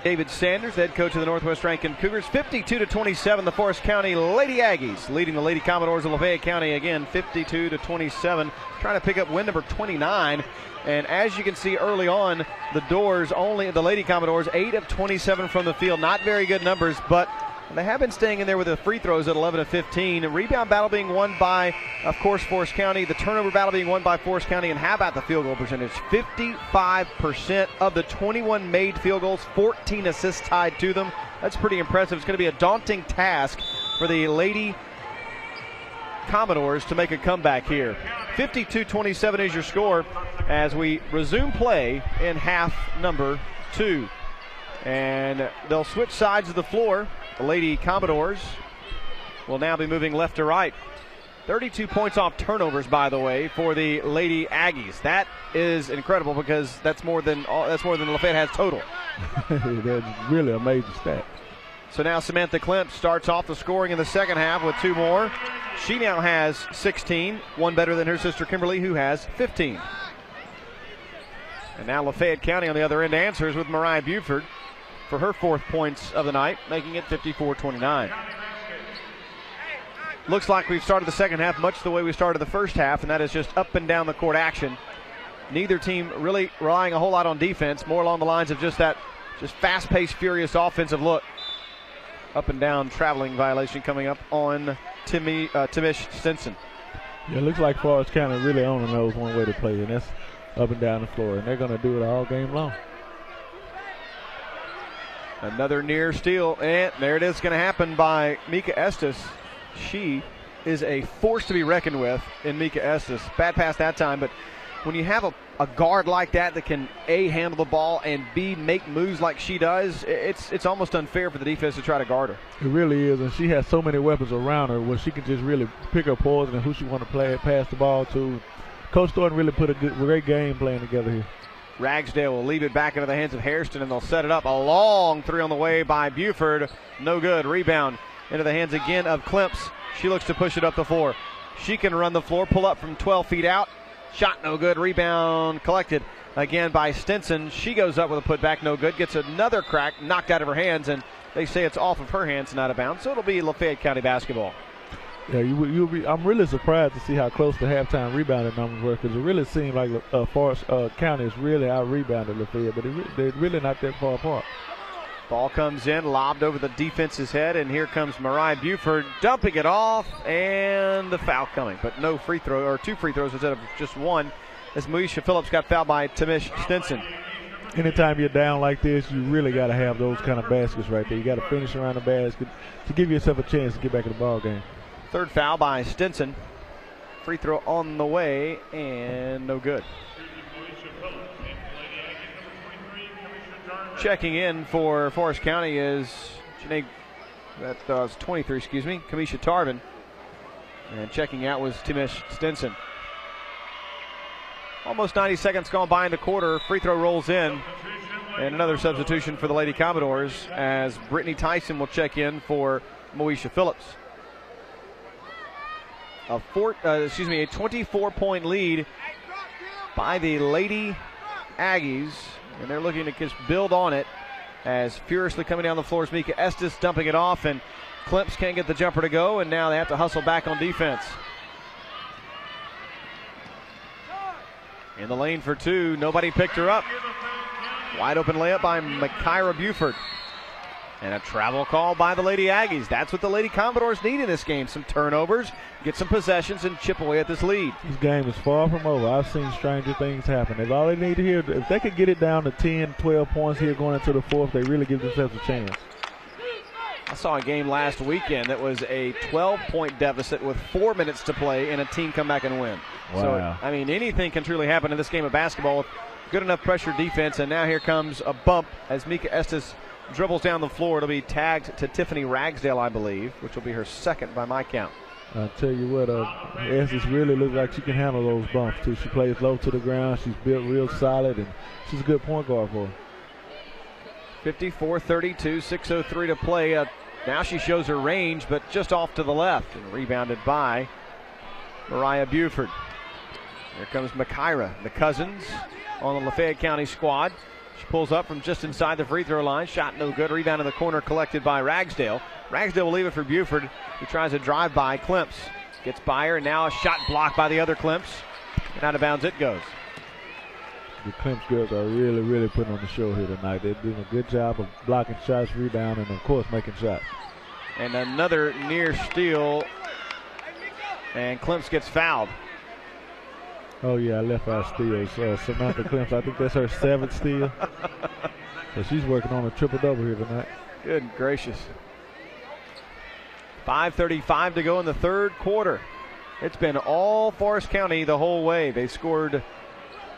David Sanders, head coach of the Northwest Rankin Cougars. 52-27, the Forrest County Lady Aggies leading the Lady Commodores of Lafayette County again, 52-27. Trying to pick up win number 29. And as you can see early on, the Lady Commodores 8 of 27 from the field. Not very good numbers, but they have been staying in there with the free throws at 11 of 15. Rebound battle being won by, of course, Forrest County. The turnover battle being won by Forrest County. And how about the field goal percentage? 55% of the 21 made field goals, 14 assists tied to them. That's pretty impressive. It's going to be a daunting task for the Lady Commodores to make a comeback here. 52-27 is your score as we resume play in half number 2. And they'll switch sides of the floor. The Lady Commodores will now be moving left to right. 32 points off turnovers, by the way, for the Lady Aggies. That is incredible because that's more than Lafayette has total. That's really a major stat. So now Samantha Klemp starts off the scoring in the second half with 2 more. She now has 16, one better than her sister Kimberly, who has 15. And now Lafayette County on the other end answers with Mariah Buford for her 4th points of the night, making it 54-29. Looks like we've started the second half much the way we started the first half, and that is just up and down the court action. Neither team really relying a whole lot on defense, more along the lines of just fast-paced, furious offensive look. Up and down traveling violation coming up on Timish Stinson. Yeah, it looks like Forrest County really only knows one way to play, and that's up and down the floor, and they're going to do it all game long. Another near steal, and there it is, going to happen by Mika Estes. She is a force to be reckoned with in Mika Estes. Bad pass that time, but when you have a guard like that can A, handle the ball, and B, make moves like she does, it's almost unfair for the defense to try to guard her. It really is, and she has so many weapons around her where she can just really pick her poison and who she want to pass the ball to. Coach Thornton really put a great game playing together here. Ragsdale will leave it back into the hands of Hairston, and they'll set it up. A long 3 on the way by Buford. No good. Rebound into the hands again of Klemps. She looks to push it up the floor. She can run the floor, pull up from 12 feet out. Shot no good. Rebound collected again by Stinson. She goes up with a putback, no good. Gets another crack knocked out of her hands, and they say it's off of her hands and out of bounds. So it'll be Lafayette County basketball. Yeah, I'm really surprised to see how close the halftime rebounding numbers were, because it really seemed like Forrest County is really out-rebounded Lafayette, but they're really not that far apart. Ball comes in, lobbed over the defense's head, and here comes Mariah Buford dumping it off, and the foul coming. But no free throw, or 2 free throws instead of just 1, as Moesha Phillips got fouled by Timish Stinson. Anytime you're down like this, you really got to have those kind of baskets right there. You got to finish around the basket to give yourself a chance to get back in the ball game. 3rd foul by Stinson. Free throw on the way, and no good. Checking in for Forrest County is Janae, that was 23, Kamisha Tarvin. And checking out was Timish Stinson. Almost 90 seconds gone by in the quarter. Free throw rolls in. And another substitution for the Lady Commodores as Brittany Tyson will check in for Moesha Phillips. A 24-point lead by the Lady Aggies, and they're looking to just build on it as furiously coming down the floor is Mika Estes dumping it off, and Klemps can't get the jumper to go, and now they have to hustle back on defense. In the lane for 2, nobody picked her up. Wide open layup by Mykyra Buford. And a travel call by the Lady Aggies. That's what the Lady Commodores need in this game. Some turnovers, get some possessions, and chip away at this lead. This game is far from over. I've seen stranger things happen. That's all they need to hear. If they could get it down to 10, 12 points here going into the 4th, they really give themselves a chance. I saw a game last weekend that was a 12-point deficit with 4 minutes to play, and a team come back and win. Wow. So, anything can truly happen in this game of basketball with good enough pressure defense, and now here comes a bump as Mika Estes dribbles down the floor. It'll be tagged to Tiffany Ragsdale, I believe, which will be her 2nd by my count. I'll tell you what, Estes really looks like she can handle those bumps, too. She plays low to the ground. She's built real solid, and she's a good point guard for her. 54-32, 6:03 to play. Now she shows her range, but just off to the left, and rebounded by Mariah Buford. Here comes Mykyra, the Cousins on the Lafayette County squad. She pulls up from just inside the free throw line. Shot no good. Rebound in the corner collected by Ragsdale. Ragsdale will leave it for Buford, who tries a drive by Klimps. Gets by her, and now a shot blocked by the other Klimps. And out of bounds it goes. The Klimps girls are really, really putting on the show here tonight. They're doing a good job of blocking shots, rebounding, and of course making shots. And another near steal. And Klimps gets fouled. Oh, yeah, I left out steals. Samantha Klimps, I think that's her 7th steal. So she's working on a triple-double here tonight. Good gracious. 5:35 to go in the third quarter. It's been all Forrest County the whole way. They scored,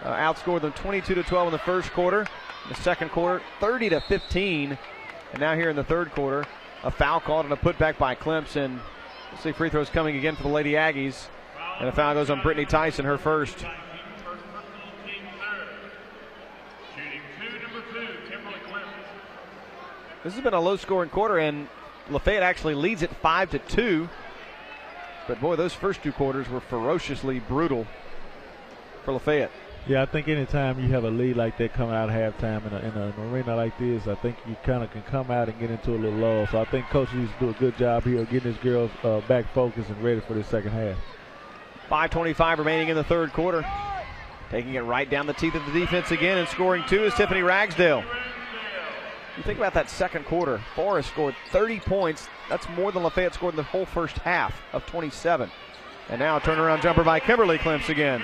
outscored them 22-12 in the first quarter. In the second quarter, 30-15. And now here in the third quarter, a foul called and a putback by Klimps. And we'll see free throws coming again for the Lady Aggies. And a foul goes on Brittany Tyson, her first. This has been a low-scoring quarter, and Lafayette actually leads it 5-2. But boy, those first 2 quarters were ferociously brutal for Lafayette. Yeah, I think anytime you have a lead like that coming out of halftime in an arena like this, I think you kind of can come out and get into a little lull. So I think Coach needs to do a good job here of getting his girls back focused and ready for the second half. 5:25 remaining in the third quarter. Taking it right down the teeth of the defense again and scoring 2 is Tiffany Ragsdale. You think about that second quarter. Forrest scored 30 points. That's more than Lafayette scored in the whole first half of 27. And now a turnaround jumper by Kimberly Klimps again.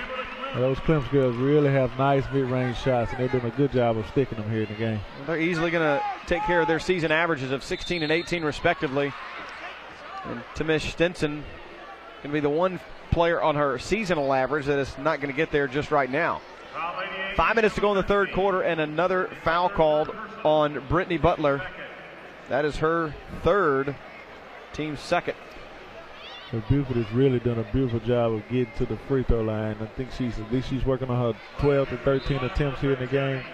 Well, those Klimps girls really have nice mid-range shots, and they're doing a good job of sticking them here in the game. Well, they're easily going to take care of their season averages of 16 and 18 respectively. And Tamish Stinson going to be the one player on her seasonal average that is not going to get there just right now. 5 minutes to go in the third quarter, and another foul called on Brittany Butler. That is her third, team second. So Buford has really done a beautiful job of getting to the free throw line. I think she's working on her 12 to 13 attempts here in the game,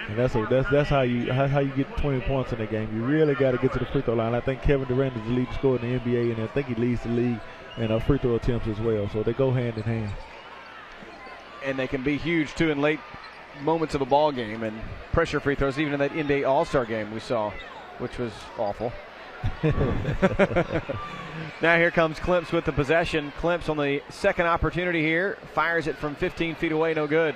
and that's how you get 20 points in the game. You really got to get to the free throw line. I think Kevin Durant is the leading scorer in the NBA, and I think he leads the league in free throw attempts as well. So they go hand in hand. And they can be huge too in late moments of a ball game, and pressure free throws even in that NBA All-Star game we saw, which was awful. Now here comes Klimps with the possession. Klimps on the second opportunity here, fires it from 15 feet away, no good.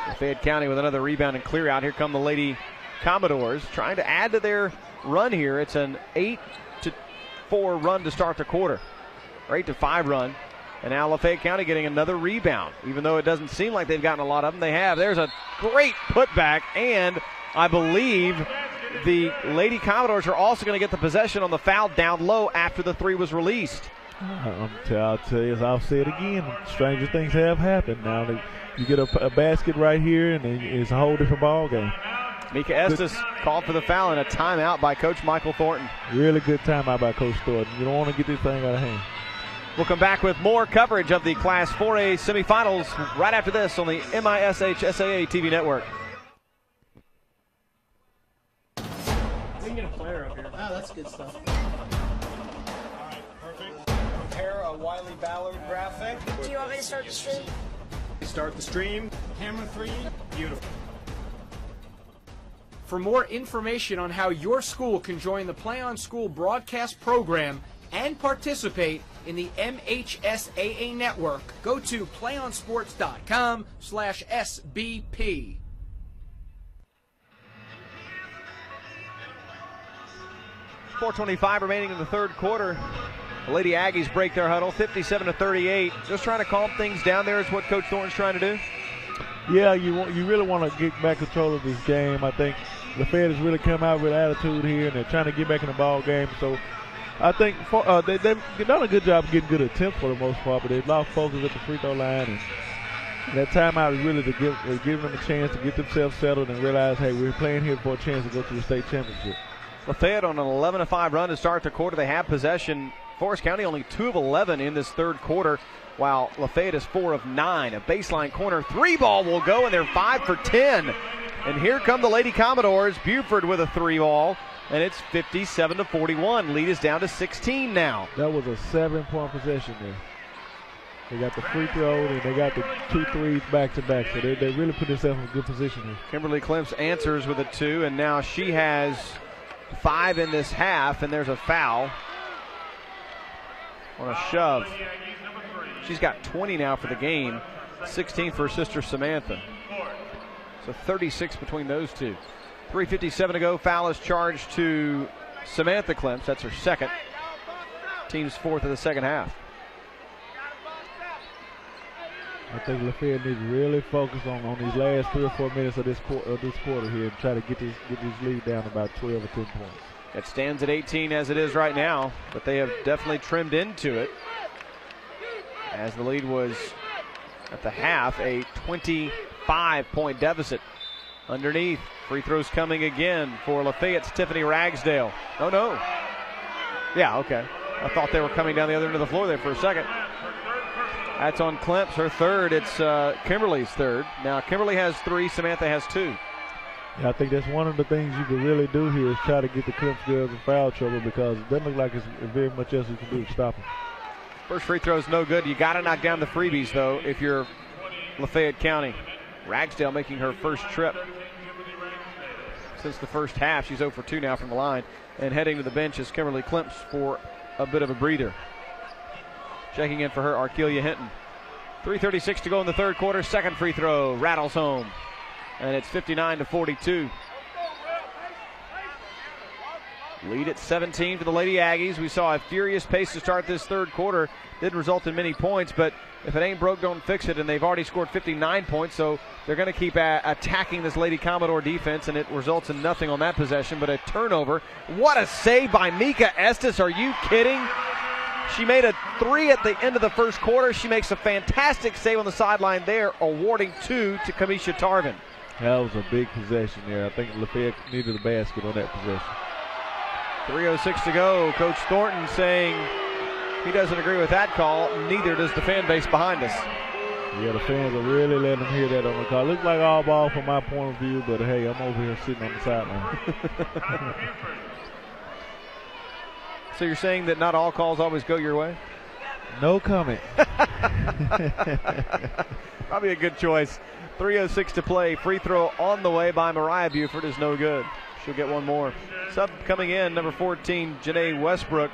Lafayette County with another rebound and clear out. Here come the Lady Commodores trying to add to their run here. It's an 8-4 run to start the quarter, or 8-5 run. And now Lafayette County getting another rebound. Even though it doesn't seem like they've gotten a lot of them, they have. There's a great putback, and I believe the Lady Commodores are also going to get the possession on the foul down low after the 3 was released. I'll tell you, as I'll say it again, stranger things have happened. Now you get a basket right here, and it's a whole different ball game. Mika Estes called for the foul and a timeout by Coach Michael Thornton. Really good timeout by Coach Thornton. You don't want to get this thing out of hand. We'll come back with more coverage of the Class 4A semifinals right after this on the MHSAA TV network. We can get a player up here. Oh, that's good stuff. All right, perfect. Prepare a Wiley Ballard graphic. Do you want me to start the stream? Start the stream. Camera 3. Beautiful. For more information on how your school can join the Play on School broadcast program and participate in the MHSAA network, go to playonsports.com/SBP. .425 remaining in the third quarter. The Lady Aggies break their huddle, 57-38. Just trying to calm things down there is what Coach Thornton's trying to do. Yeah, you really want to get back control of this game. I think Lafayette has really come out with attitude here, and they're trying to get back in the ball game. So I think they've done a good job of getting good attempts for the most part, but they've lost focus at the free throw line. And that timeout is really to give them a chance to get themselves settled and realize, hey, we're playing here for a chance to go to the state championship. Lafayette on an 11-5 run to start the quarter. They have possession. Forrest County only 2 of 11 in this third quarter, while Lafayette is 4 of 9. A baseline corner 3 ball will go, and they're 5 for 10. And here come the Lady Commodores. Buford with a 3 ball. And it's 57-41. Lead is down to 16 now. That was a 7-point possession there. They got the free throw and they got the 2 threes back to back. So they really put themselves in a good position here. Kimberly Klemps answers with a 2, and now she has 5 in this half, and there's a foul on a shove. She's got 20 now for the game, 16 for her sister Samantha. So 36 between those two. 3:57 to go. Foul is charged to Samantha Klemps. That's her second. Team's 4th of the second half. I think Lafayette needs to really focus on these last 3 or 4 minutes of this quarter here and try to get this lead down about 12 or 10 points. It stands at 18 as it is right now, but they have definitely trimmed into it, as the lead was at the half a 25-point deficit. Underneath, free throws coming again for Lafayette's Tiffany Ragsdale. Oh no. Yeah, okay. I thought they were coming down the other end of the floor there for a second. That's on Klemps, her third. It's Kimberly's third. Now Kimberly has 3, Samantha has 2. Yeah, I think that's one of the things you can really do here is try to get the Klemps girls in foul trouble, because it doesn't look like it's very much else you can do to stop them. First free throw is no good. You got to knock down the freebies, though, if you're Lafayette County. Ragsdale making her first trip since the first half. She's 0 for 2 now from the line. And heading to the bench is Kimberly Klemps for a bit of a breather. Checking in for her, Arkelia Hinton. 3:36 to go in the third quarter. Second free throw rattles home. And it's 59-42. Lead at 17 for the Lady Aggies. We saw a furious pace to start this third quarter. Didn't result in many points, but if it ain't broke, don't fix it. And they've already scored 59 points, so they're going to keep attacking this Lady Commodore defense, and it results in nothing on that possession but a turnover. What a save by Mika Estes. Are you kidding? She made a 3 at the end of the first quarter. She makes a fantastic save on the sideline there, awarding 2 to Kamisha Tarvin. That was a big possession there. I think Lafayette needed a basket on that possession. 3:06 to go. Coach Thornton saying he doesn't agree with that call. Neither does the fan base behind us. Yeah, the fans are really letting them hear that on the call. Looks like all ball from my point of view, but hey, I'm over here sitting on the sideline. So you're saying that not all calls always go your way? No comment. Probably a good choice. 3:06 to play. Free throw on the way by Mariah Buford is no good. She'll get one more. Sub coming in, number 14, Janae Westbrook.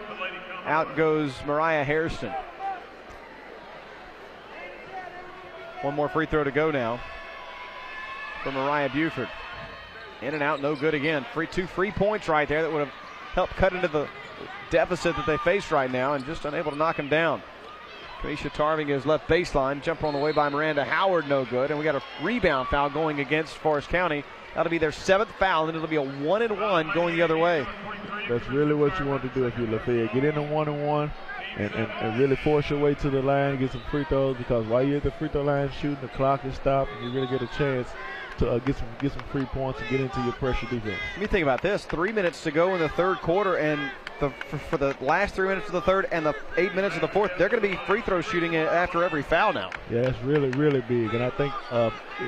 Out goes Mariah Hairston. One more free throw to go now for Mariah Buford. In and out, no good again. 2 free points right there that would have helped cut into the deficit that they face right now, and just unable to knock him down. Kamisha Tarvin goes left baseline. Jumper on the way by Miranda Howard, no good. And we got a rebound foul going against Forrest County. That'll be their 7th foul, and it'll be a 1-and-1 going the other way. That's really what you want to do if you're Lafayette. Get in a 1-and-1 and really force your way to the line, get some free throws, because while you're at the free throw line shooting, the clock is stopped, and you really get a chance to get some free points and get into your pressure defense. Let me think about this. 3 minutes to go in the third quarter, and for the last 3 minutes of the third and the 8 minutes of the fourth, they're going to be free throw shooting after every foul now. Yeah, that's really, really big, and I think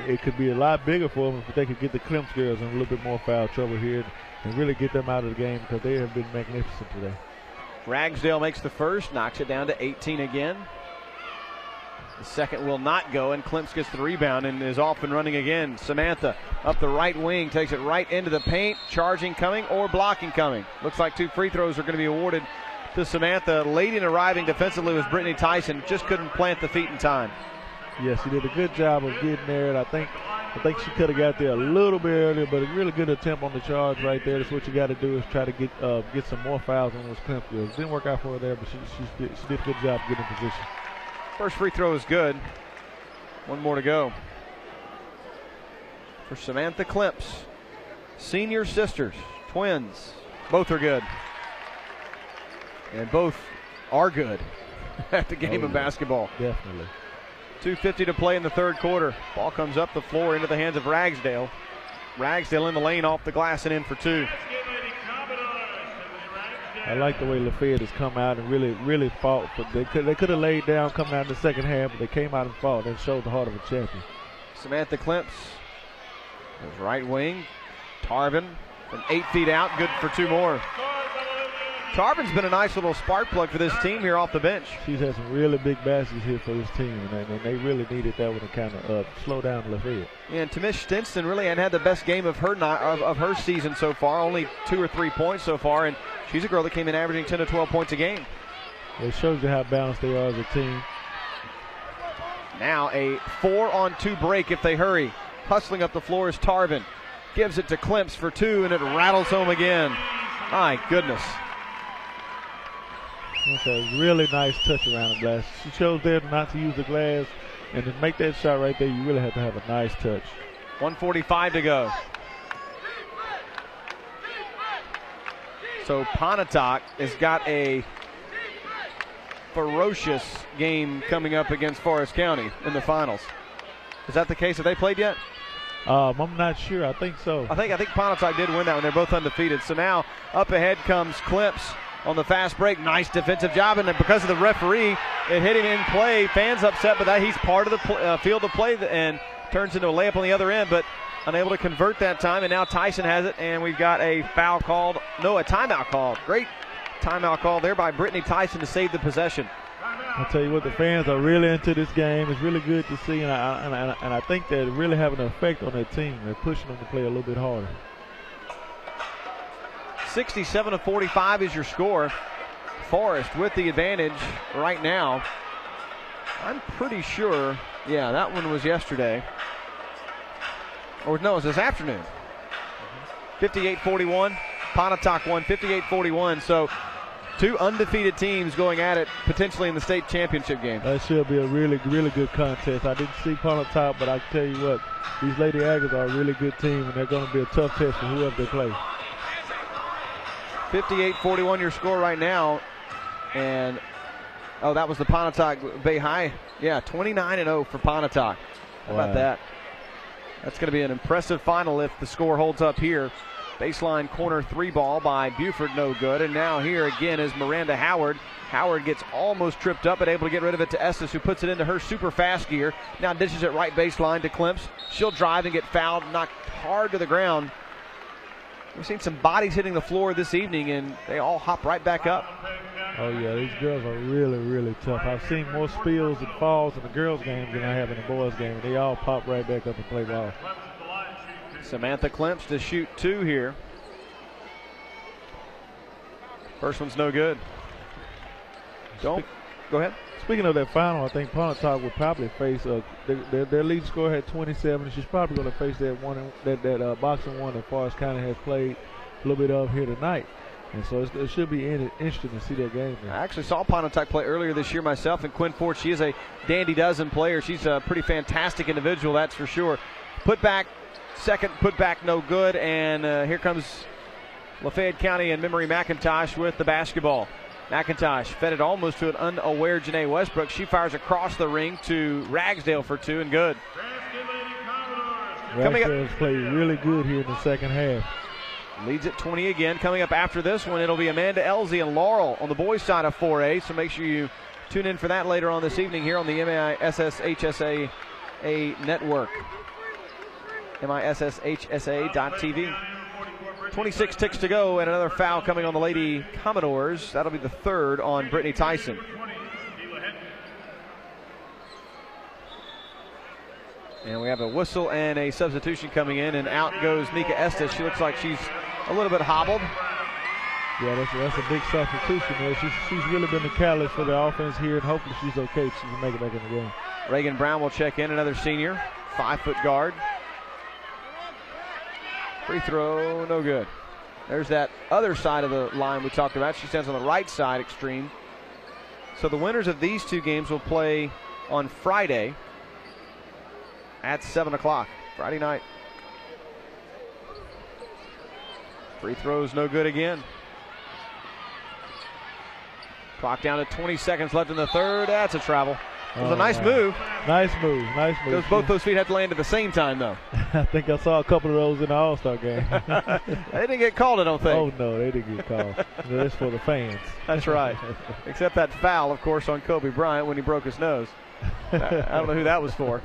it could be a lot bigger for them if they could get the Klemps girls in a little bit more foul trouble here and really get them out of the game, because they have been magnificent today. Ragsdale makes the first, knocks it down to 18 again. The second will not go, and Klemps gets the rebound and is off and running again. Samantha up the right wing, takes it right into the paint. Charging coming or blocking coming. Looks like 2 free throws are going to be awarded to Samantha. Late in arriving defensively was Brittany Tyson. Just couldn't plant the feet in time. Yes, she did a good job of getting there, and I think she could have got there a little bit earlier, but a really good attempt on the charge right there. That's what you got to do, is try to get some more fouls on those Klemps girls. Didn't work out for her there, but she did a good job getting in position. First free throw is good. One more to go for Samantha Klemps. Senior sisters, twins. Both are good. And both are good at the game of basketball. Definitely. 2:50 to play in the third quarter. Ball comes up the floor into the hands of Ragsdale. Ragsdale in the lane, off the glass and in for 2. I like the way Lafayette has come out and really fought. But they could have laid down coming out in the second half, but they came out and fought and showed the heart of a champion. Samantha Klemps goes right wing. Tarvin from 8 feet out, good for 2 more. Tarvin's been a nice little spark plug for this team here off the bench. She's had some really big baskets here for this team, and they really needed that one to kind of slow down Lafayette. And Tamish Stinson really hadn't had the best game of her season so far, only 2 or 3 points so far, and she's a girl that came in averaging 10 to 12 points a game. It shows you how balanced they are as a team. Now a 4-on-2 break if they hurry. Hustling up the floor is Tarvin. Gives it to Klimps for 2, and it rattles home again. My goodness. That's a really nice touch around the glass. She chose there not to use the glass, and to make that shot right there, you really have to have a nice touch. 1:45 to go. So Pontotoc has got a ferocious game coming up against Forrest County in the finals. Is that the case? Have they played yet? I'm not sure. I think so. I think Pontotoc did win that one. They're both undefeated. So now up ahead comes Klimps on the fast break. Nice defensive job, and because of the referee, it hit him in play. Fans upset, but he's part of the field of play and turns into a layup on the other end, but unable to convert that time. And now Tyson has it, and we've got a foul called. No, a timeout called. Great timeout call there by Brittany Tyson to save the possession. I'll tell you what, the fans are really into this game. It's really good to see, and I think they're really having an effect on their team. They're pushing them to play a little bit harder. 67-45 is your score. Forrest with the advantage right now. I'm pretty sure, yeah, that one was yesterday. Or no, it was this afternoon. 58-41. Pontotoc won 58-41. So 2 undefeated teams going at it potentially in the state championship game. That should be a really, really good contest. I didn't see Pontotoc, but I can tell you what, these Lady Aggies are a really good team, and they're going to be a tough test for whoever they play. 58-41 your score right now. And, oh, that was the Pontotoc Bay High. Yeah, 29-0 for Pontotoc. How about that? That's going to be an impressive final if the score holds up here. Baseline corner 3 ball by Buford, no good. And now here again is Miranda Howard. Howard gets almost tripped up, but able to get rid of it to Estes, who puts it into her super fast gear. Now dishes it right baseline to Klimps. She'll drive and get fouled, knocked hard to the ground. We've seen some bodies hitting the floor this evening, and they all hop right back up. Oh, yeah, these girls are really, really tough. I've seen more spills and falls in the girls' game than I have in the boys' game. They all pop right back up and play ball. Samantha Klimps to shoot 2 here. First one's no good. Go ahead. Speaking of that final, I think Pontotoc would probably face their lead scorer had 27. She's probably going to face that boxing one that Forrest County has played a little bit of here tonight. And so it should be interesting to see that game there. I actually saw Pontotoc play earlier this year myself, and Quinn Ford, she is a dandy dozen player. She's a pretty fantastic individual, that's for sure. Put back, second put back, no good, and here comes Lafayette County and Memory McIntosh with the basketball. McIntosh fed it almost to an unaware Janae Westbrook. She fires across the ring to Ragsdale for 2 and good. Ragsdale's played really good here in the second half. Leads at 20 again. Coming up after this one, it'll be Amanda Elsie and Laurel on the boys' side of 4A. So make sure you tune in for that later on this evening here on the MHSAA network. MISSHSA.TV. 26 ticks to go, and another foul coming on the Lady Commodores. That'll be the 3rd on Brittany Tyson. And we have a whistle and a substitution coming in, and out goes Mika Estes. She looks like she's a little bit hobbled. Yeah, that's a big substitution there. She's really been the catalyst for the offense here, and hopefully she's okay. She can make it back in the game. Reagan Brown will check in, another senior, 5-foot guard. Free throw, no good. There's that other side of the line we talked about. She stands on the right side extreme. So the winners of these 2 games will play on Friday at 7 o'clock, Friday night. Free throws, no good again. Clock down to 20 seconds left in the 3rd. That's a travel. It was a nice move. Nice move, nice move. Both those feet had to land at the same time, though. I think I saw a couple of those in the All-Star game. They didn't get called, I don't think. Oh, no, they didn't get called. That's for the fans. That's right. Except that foul, of course, on Kobe Bryant when he broke his nose. I don't know who that was for.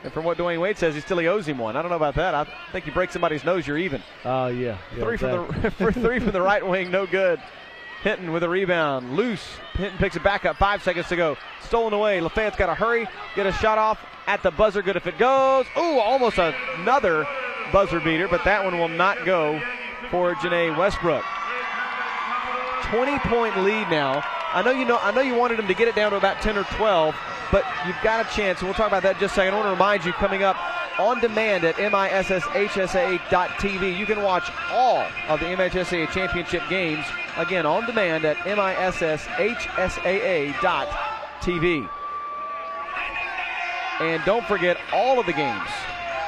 And from what Dwayne Wade says, he owes him one. I don't know about that. I think you break somebody's nose, you're even. Yeah. Three Exactly. from the right wing, no good. Hinton with a rebound, loose. Hinton picks it back up, 5 seconds to go. Stolen away. Lafayette's got to hurry, get a shot off at the buzzer. Good if it goes. Ooh, almost another buzzer beater, but that one will not go for Janae Westbrook. 20-point lead now. I know you wanted them to get it down to about 10 or 12, but you've got a chance, and we'll talk about that in just a second. I want to remind you, coming up on demand at MISSHSAA.tv, you can watch all of the MHSAA championship games, again, on demand at MISSHSAA.tv. And don't forget, all of the games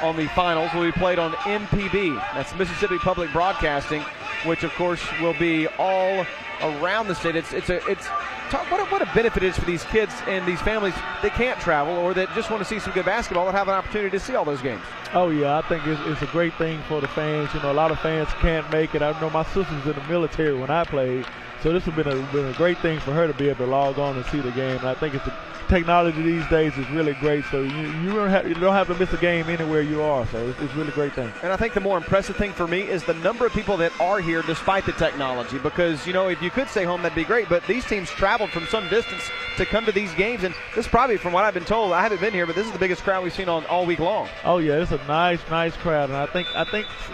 on the finals will be played on MPB. That's Mississippi Public Broadcasting, which, of course, will be all around the state. What a benefit it is for these kids and these families that can't travel or that just want to see some good basketball and have an opportunity to see all those games. Oh, yeah, I think it's a great thing for the fans. You know, a lot of fans can't make it. I know my sister was in the military when I played, so this has been a great thing for her to be able to log on and see the game. And I think technology these days is really great, so you don't have to miss a game anywhere you are, so it's really a great thing. And I think the more impressive thing for me is the number of people that are here despite the technology, because, you know, if you could stay home, that'd be great, but these teams traveled from some distance to come to these games, and this probably, from what I've been told, I haven't been here, but this is the biggest crowd we've seen all week long. Oh, yeah, it's a nice crowd, and I think a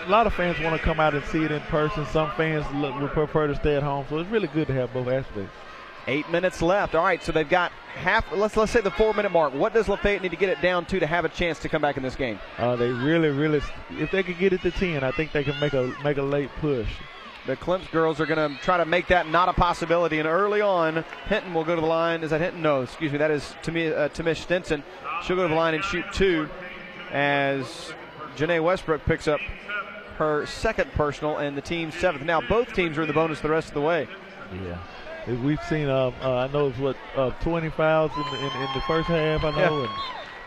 lot of fans want to come out and see it in person. Some fans would prefer to stay at home, so it's really good to have both aspects. 8 minutes left. All right, so they've got let's say the 4-minute mark. What does Lafayette need to get it down to have a chance to come back in this game? They really, if they could get it to 10, I think they can make a late push. The Clemson girls are going to try to make that not a possibility, and early on, Hinton will go to the line. Is that Hinton? No, excuse me, that is Tamish Stinson. She'll go to the line and shoot 2 as Janae Westbrook picks up her second personal and the team's 7th. Now, both teams are in the bonus the rest of the way. Yeah. We've seen, I know it's 20 fouls in the first half, I know. Yeah.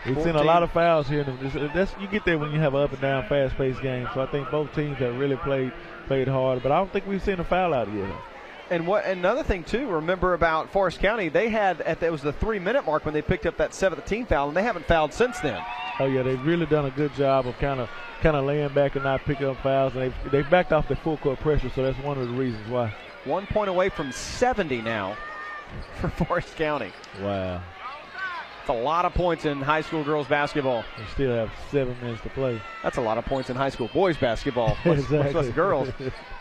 And we've seen a lot of fouls here. You get there when you have an up and down, fast-paced game. So I think both teams have really played hard, but I don't think we've seen a foul out yet. And another thing too, remember about Forrest County, they had it was the 3-minute mark when they picked up that 7th team foul, and they haven't fouled since then. Oh yeah, they've really done a good job of kind of laying back and not picking up fouls, and they've backed off the full court pressure. So that's one of the reasons why. 1 point away from 70 now for Forrest County. Wow. It's a lot of points in high school girls basketball. They still have 7 minutes to play. That's a lot of points in high school boys basketball. Much less girls.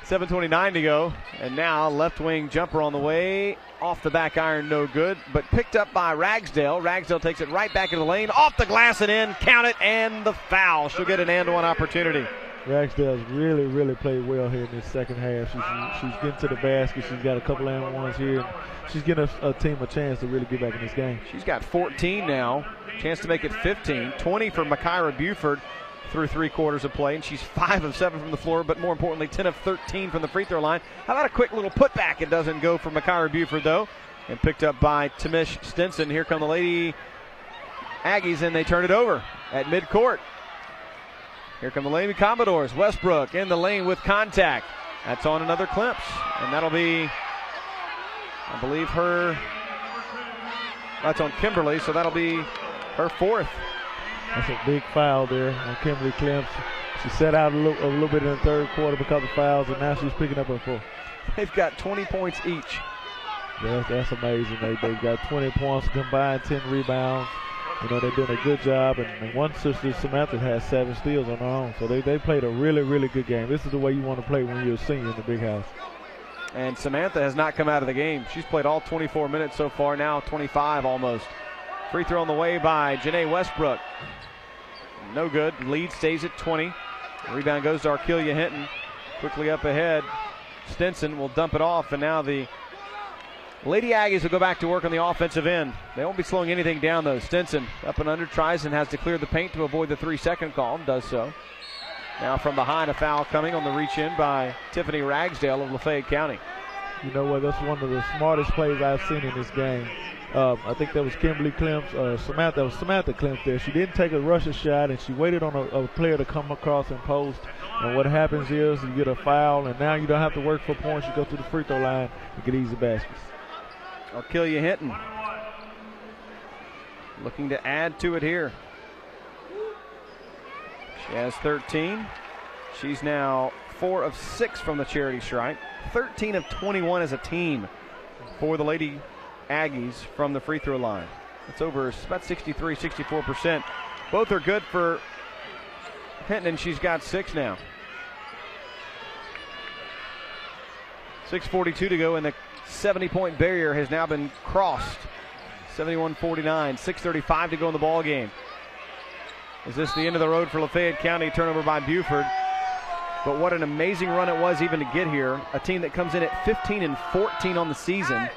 7:29 to go. And now left wing jumper on the way. Off the back iron, no good. But picked up by Ragsdale. Ragsdale takes it right back into the lane. Off the glass and in. Count it, and the foul. She'll get an and-one opportunity. Ragsdale's really played well here in this second half. She's getting to the basket. She's got a couple and ones here. And she's giving a team a chance to really get back in this game. She's got 14 now. Chance to make it 15. 20 for Makira Buford through 3 quarters of play. And she's 5 of 7 from the floor, but more importantly, 10 of 13 from the free throw line. How about a quick little putback? It doesn't go for Makira Buford, though. And picked up by Tamish Stinson. Here come the Lady Aggies, and they turn it over at midcourt. Here come the Lady Commodores. Westbrook in the lane with contact. That's on another Clemps. And that'll be, I believe, that's on Kimberly, so that'll be her 4th. That's a big foul there on Kimberly Clemps. She set out a little bit in the third quarter because of fouls, and now she's picking up her 4th. They've got 20 points each. Yeah, that's amazing. They've got 20 points, combined 10 rebounds. You know, they're doing a good job, and one sister, Samantha, has 7 steals on her own. So they played a really good game. This is the way you want to play when you're a senior in the big house. And Samantha has not come out of the game. She's played all 24 minutes so far, now 25 almost. Free throw on the way by Janae Westbrook. No good. Lead stays at 20. Rebound goes to Arkelia Hinton. Quickly up ahead. Stinson will dump it off, and now the Lady Aggies will go back to work on the offensive end. They won't be slowing anything down, though. Stinson up and under, tries and has to clear the paint to avoid the 3-second call, and does so. Now from behind, a foul coming on the reach-in by Tiffany Ragsdale of Lafayette County. You know what? That's one of the smartest plays I've seen in this game. I think that was Kimberly Clemps, Samantha. That was Samantha Clemps there. She didn't take a rusher shot, and she waited on a player to come across and post. And what happens is you get a foul, and now you don't have to work for points. You go to the free throw line and get easy baskets. Arkelia Hinton looking to add to it here. She has 13. She's now 4 of 6 from the charity stripe. 13 of 21 as a team for the Lady Aggies from the free throw line. It's over about 63, 64%. Both are good for Hinton, and she's got 6 now. 6:42 to go, and the 70-point barrier has now been crossed. 71-49, 6:35 to go in the ball game. Is this the end of the road for Lafayette County? Turnover by Buford. But what an amazing run it was even to get here. A team that comes in at 15-14 on the season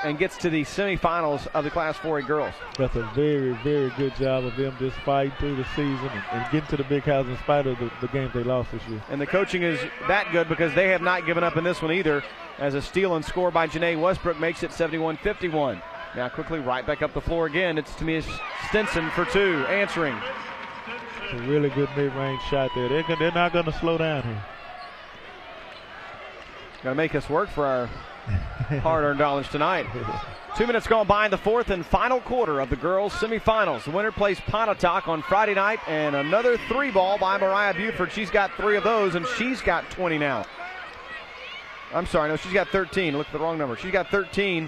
and gets to the semifinals of the Class 4A girls. That's a very, very good job of them just fighting through the season and getting to the big house in spite of the games they lost this year. And the coaching is that good because they have not given up in this one either, as a steal and score by Janae Westbrook makes it 71-51. Now quickly right back up the floor again. It's Tamia Stinson for 2, answering. It's a really good mid-range shot there. They're not going to slow down here. Got to make us work for our hard-earned dollars tonight. 2 minutes gone by in the fourth and final quarter of the girls' semifinals. The winner plays Pontotoc on Friday night, and another 3-ball by Mariah Buford. She's got 3 of those, and she's got 20 now. I'm sorry, no, she's got 13. Look at the wrong number. She's got 13.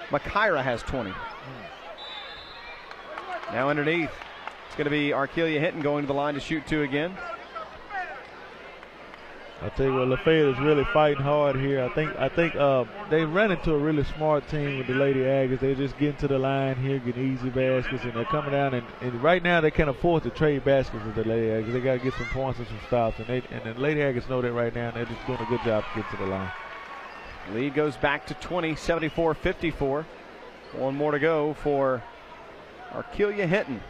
Makaira has 20. Now underneath, it's going to be Arkelia Hinton going to the line to shoot 2 again. I tell you what, Lafayette is really fighting hard here. I think they ran into a really smart team with the Lady Aggies. They're just getting to the line here, getting easy baskets, and they're coming down. And right now they can't afford to trade baskets with the Lady Aggies. They got to get some points and some stops, and the Lady Aggies know that right now, and they're just doing a good job to get to the line. Lead goes back to 20, 74-54. 1 more to go for Arkelia Hinton.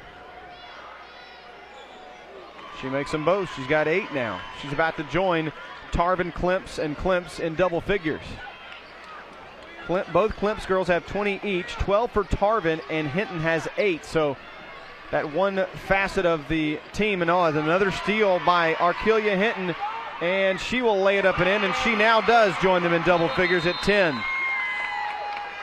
She makes them both. She's got 8 now. She's about to join Tarvin Klimps and Klimps in double figures. Both Klimps girls have 20 each, 12 for Tarvin, and Hinton has 8. So that one facet of the team, and another steal by Arkelia Hinton, and she will lay it up and in, and she now does join them in double figures at 10.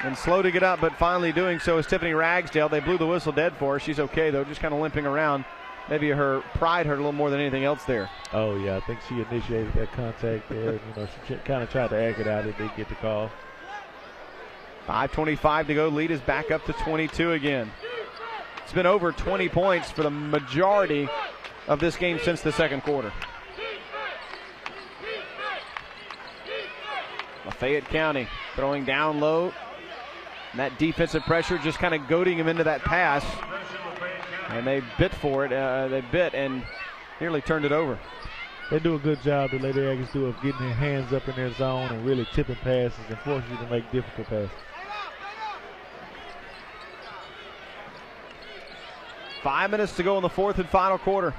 And slow to get up, but finally doing so is Tiffany Ragsdale. They blew the whistle dead for her. She's okay, though, just kind of limping around. Maybe her pride hurt a little more than anything else there. Oh, yeah, I think she initiated that contact there. She kind of tried to act it out. It did get the call. 5:25 to go. Lead is back up to 22 again. It's been over 20 points for the majority of this game since the second quarter. Lafayette County throwing down low. And that defensive pressure just kind of goading him into that pass. And they bit for it. They bit and nearly turned it over. They do a good job, the Lady Aggies do, of getting their hands up in their zone and really tipping passes and forcing you to make difficult passes. 5 minutes to go in the fourth and final quarter.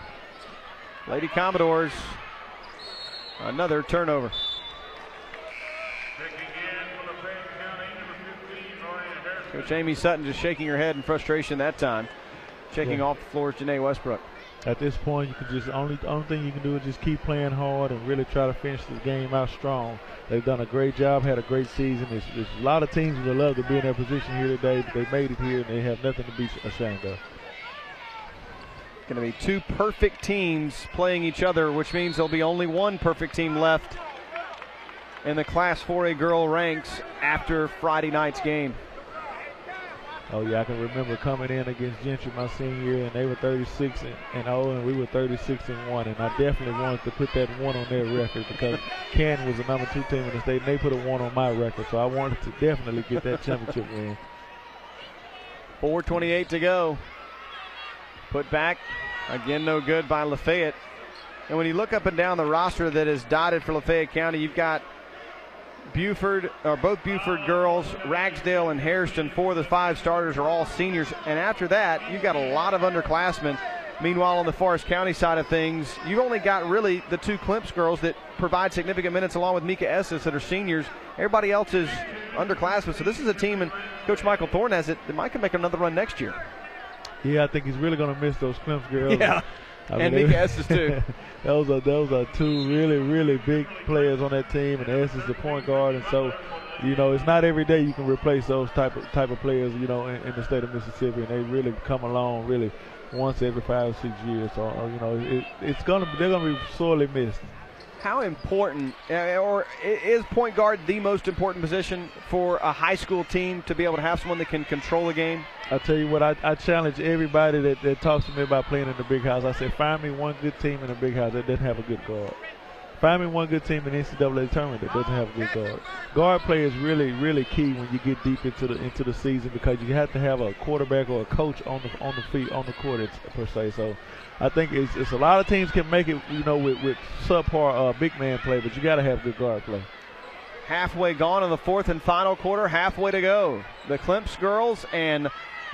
Lady Commodores, another turnover. Coach Amy Sutton just shaking her head in frustration that time. Checking off the floor is Janae Westbrook. At this point, you can just only thing you can do is just keep playing hard and really try to finish the game out strong. They've done a great job, had a great season. There's a lot of teams would love to be in their position here today, but they made it here and they have nothing to be ashamed of. Going to be 2 perfect teams playing each other, which means there'll be only 1 perfect team left in the Class 4A girl ranks after Friday night's game. Oh, yeah, I can remember coming in against Gentry my senior year, and they were 36-0, and we were 36-1, and I definitely wanted to put that 1 on their record because Canton was the number 2 team in the state, and they put a 1 on my record, so I wanted to definitely get that championship win. 4:28 to go. Put back, again no good by Lafayette. And when you look up and down the roster that is dotted for Lafayette County, you've got Buford, or both Buford girls, Ragsdale and Hairston. 4 of the 5 starters are all seniors. And after that, you've got a lot of underclassmen. Meanwhile, on the Forrest County side of things, you've only got really the 2 Klimps girls that provide significant minutes along with Mika Estes that are seniors. Everybody else is underclassmen. So this is a team, and Coach Michael Thorne has it, that might can make another run next year. Yeah, I think he's really going to miss those Klimps girls. Yeah, and Mika Estes too. those are 2 really, really big players on that team, and Estes the point guard, and so you know, it's not every day you can replace those type of players, you know, in the state of Mississippi, and they really come along really once every 5 or 6 years. So you know, they're gonna be sorely missed. How important, or is point guard the most important position for a high school team to be able to have someone that can control the game? I'll tell you what, I challenge everybody that talks to me about playing in the big house. I say, find me one good team in the big house that doesn't have a good guard. Find me one good team in the NCAA tournament that doesn't have a good guard. Guard play is really, really key when you get deep into the season, because you have to have a quarterback or a coach on the feet, on the court per se. So I think it's a lot of teams can make it, you know, with subpar big man play, but you got to have good guard play. Halfway gone in the fourth and final quarter, halfway to go. The Clemps girls and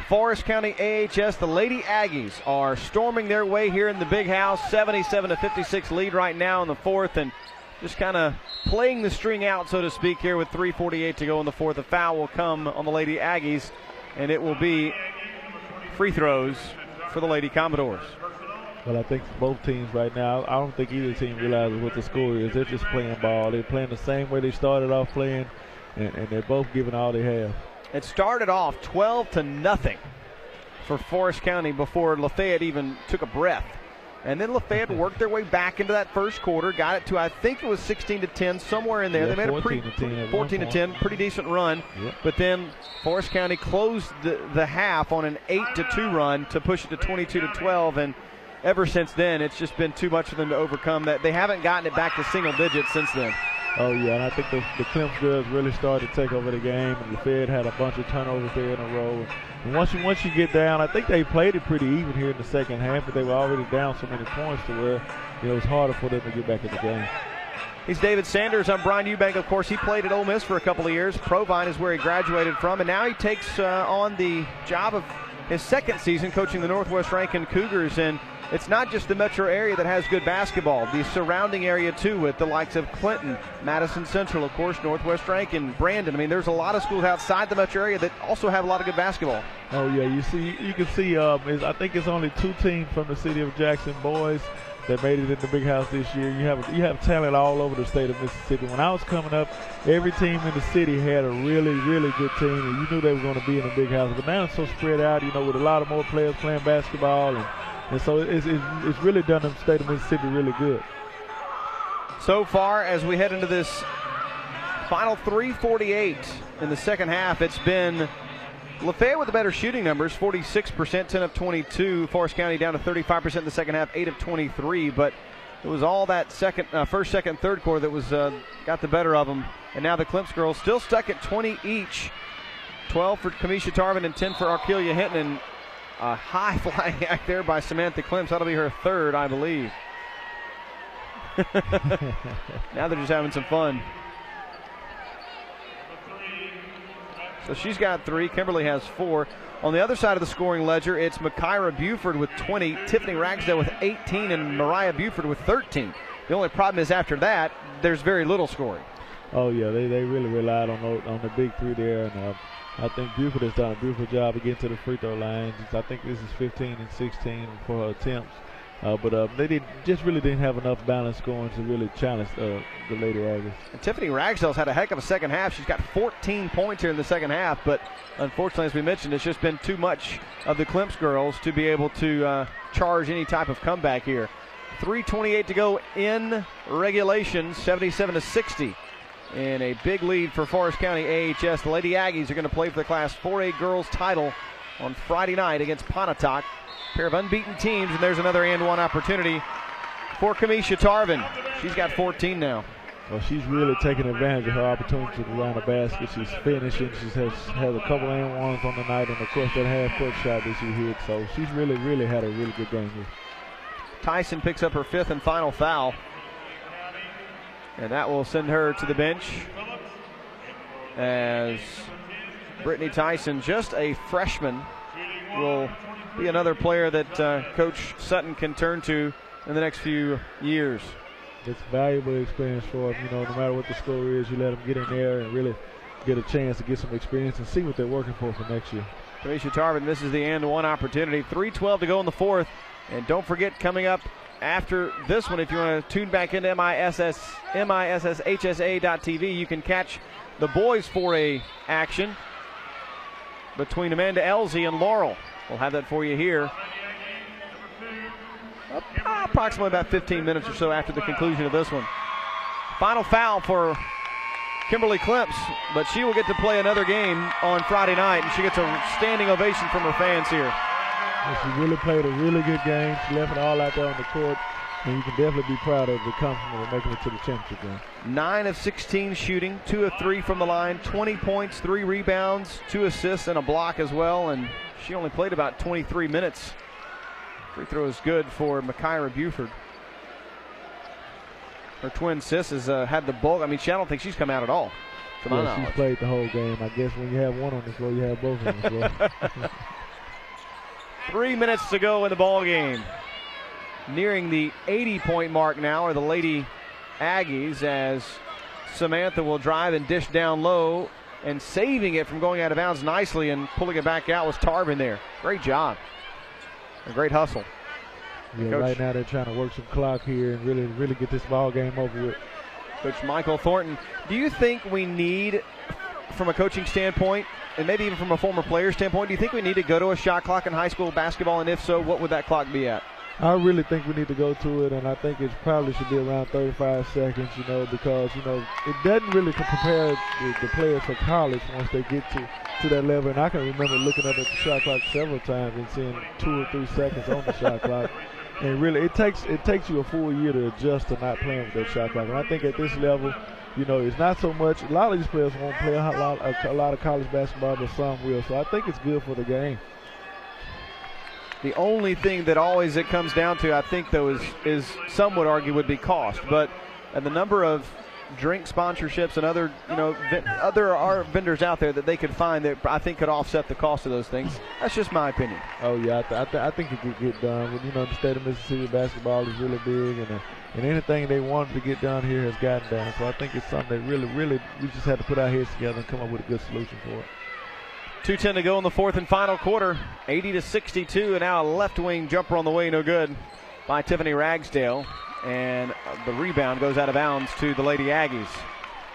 Forrest County AHS, the Lady Aggies, are storming their way here in the big house. 77-56 lead right now in the fourth, and just kind of playing the string out, so to speak, here with 3:48 to go in the fourth. The foul will come on the Lady Aggies, and it will be free throws for the Lady Commodores. Well, I think both teams right now, I don't think either team realizes what the score is. They're just playing ball. They're playing the same way they started off playing, and they're both giving all they have. It started off 12-0 for Forrest County before Lafayette even took a breath. And then Lafayette worked their way back into that first quarter, got it to, I think it was 16-10, somewhere in there. Yeah, they made a 14-10, pretty decent run. Yep. But then Forrest County closed the half on an 8-2 run to push it to 22-12. And ever since then, it's just been too much for them to overcome. That they haven't gotten it back to single digits since then. Oh, yeah, and I think the Clemps girls really started to take over the game, and Lafayette had a bunch of turnovers there in a row. And once you get down, I think they played it pretty even here in the second half, but they were already down so many points to where, you know, it was harder for them to get back in the game. He's David Sanders. I'm Brian Eubank. Of course, he played at Ole Miss for a couple of years. Provine is where he graduated from, and now he takes on the job of his second season coaching the Northwest Rankin Cougars. And it's not just the metro area that has good basketball. The surrounding area, too, with the likes of Clinton, Madison Central, of course, Northwest Rankin, Brandon. I mean, there's a lot of schools outside the metro area that also have a lot of good basketball. Oh, yeah, you can see, I think it's only 2 teams from the city of Jackson boys that made it in the big house this year. You have talent all over the state of Mississippi. When I was coming up, every team in the city had a really, really good team, and you knew they were going to be in the big house. But now it's so spread out, you know, with a lot of more players playing basketball, and so it's really done the state of Mississippi really good. So far, as we head into this final 3:48 in the second half, it's been Lafayette with the better shooting numbers, 46%, 10 of 22. Forrest County down to 35% in the second half, 8 of 23. But it was all that first, second, third quarter that was got the better of them. And now the Clemps girls still stuck at 20 each. 12 for Kamisha Tarvin and 10 for Arkelia Hinton. And a high flying act there by Samantha Clemps. That'll be her third, I believe. Now they're just having some fun. So she's got 3. Kimberly has 4. On the other side of the scoring ledger, it's Makaira Buford with 20, Tiffany Ragsdale with 18, and Mariah Buford with 13. The only problem is after that, there's very little scoring. Oh, yeah, they really relied on the big 3 there, and I think Buford has done a beautiful job of getting to the free throw line. I think this is 15 and 16 for her attempts. But they really didn't have enough balance scoring to really challenge the Lady Aggies. And Tiffany Ragsdale's had a heck of a second half. She's got 14 points here in the second half, but unfortunately, as we mentioned, it's just been too much of the Clemps girls to be able to charge any type of comeback here. 3:28 to go in regulation, 77-60. And a big lead for Forrest County AHS. The Lady Aggies are going to play for the Class 4A girls title on Friday night against Pontotoc. Pair of unbeaten teams, and there's another and one opportunity for Kamisha Tarvin. She's got 14 now. Well, she's really taking advantage of her opportunity to run the basket. She's finishing. She has a couple and ones on the night, and of course that half-court shot that she hit. So she's really had a really good game here. Tyson picks up her 5th and final foul, and that will send her to the bench as Brittany Tyson, just a freshman, will be another player that Coach Sutton can turn to in the next few years. It's valuable experience for them. You know, no matter what the score is, you let them get in there and really get a chance to get some experience and see what they're working for next year. Kamisha Tarvin misses the and one opportunity. 3:12 to go in the fourth. And don't forget, coming up after this one, if you want to tune back into MISSHSA.TV, you can catch the boys 4A action between Amanda Elsie and Laurel. We'll have that for you here. Approximately about 15 minutes or so after the conclusion of this one. Final foul for Kimberly Klimps, but she will get to play another game on Friday night, and she gets a standing ovation from her fans here. Well, she really played a really good game. She left it all out there on the court, and you can definitely be proud of the accomplishment of making it to the championship game. 9 of 16 shooting, 2 of 3 from the line, 20 points, 3 rebounds, 2 assists, and a block as well, and she only played about 23 minutes. Free throw is good for Makaira Buford. Her twin sis has had the bulk. I mean, I don't think she's come out at all, to my knowledge. She's played the whole game. I guess when you have one on the floor, you have both on the floor. 3 minutes to go in the ball game. Nearing the 80-point mark now are the Lady Aggies, as Samantha will drive and dish down low, and saving it from going out of bounds nicely and pulling it back out was Tarvin there. Great job. A great hustle. Yeah, Coach, right now they're trying to work some clock here and really get this ball game over with. Coach Michael Thornton, do you think we need, from a coaching standpoint, and maybe even from a former player standpoint, do you think we need to go to a shot clock in high school basketball? And if so, what would that clock be at? I really think we need to go to it, and I think it probably should be around 35 seconds, because, it doesn't really prepare the players for college once they get to that level. And I can remember looking up at the shot clock several times and seeing 2 or 3 seconds on the shot clock. And really, it takes you a full year to adjust to not playing with that shot clock. And I think at this level, it's not so much. A lot of these players won't play a lot of college basketball, but some will. So I think it's good for the game. The only thing that always it comes down to, I think, though, is some would argue would be cost. But the number of drink sponsorships and other vendors out there that they could find that I think could offset the cost of those things. That's just my opinion. Oh yeah, I think it could get done. But, the state of Mississippi basketball is really big, and anything they wanted to get done here has gotten done. So I think it's something that really we just have to put our heads together and come up with a good solution for it. 2:10 to go in the fourth and final quarter. 80-62, and now a left wing jumper on the way, no good by Tiffany Ragsdale. And the rebound goes out of bounds to the Lady Aggies.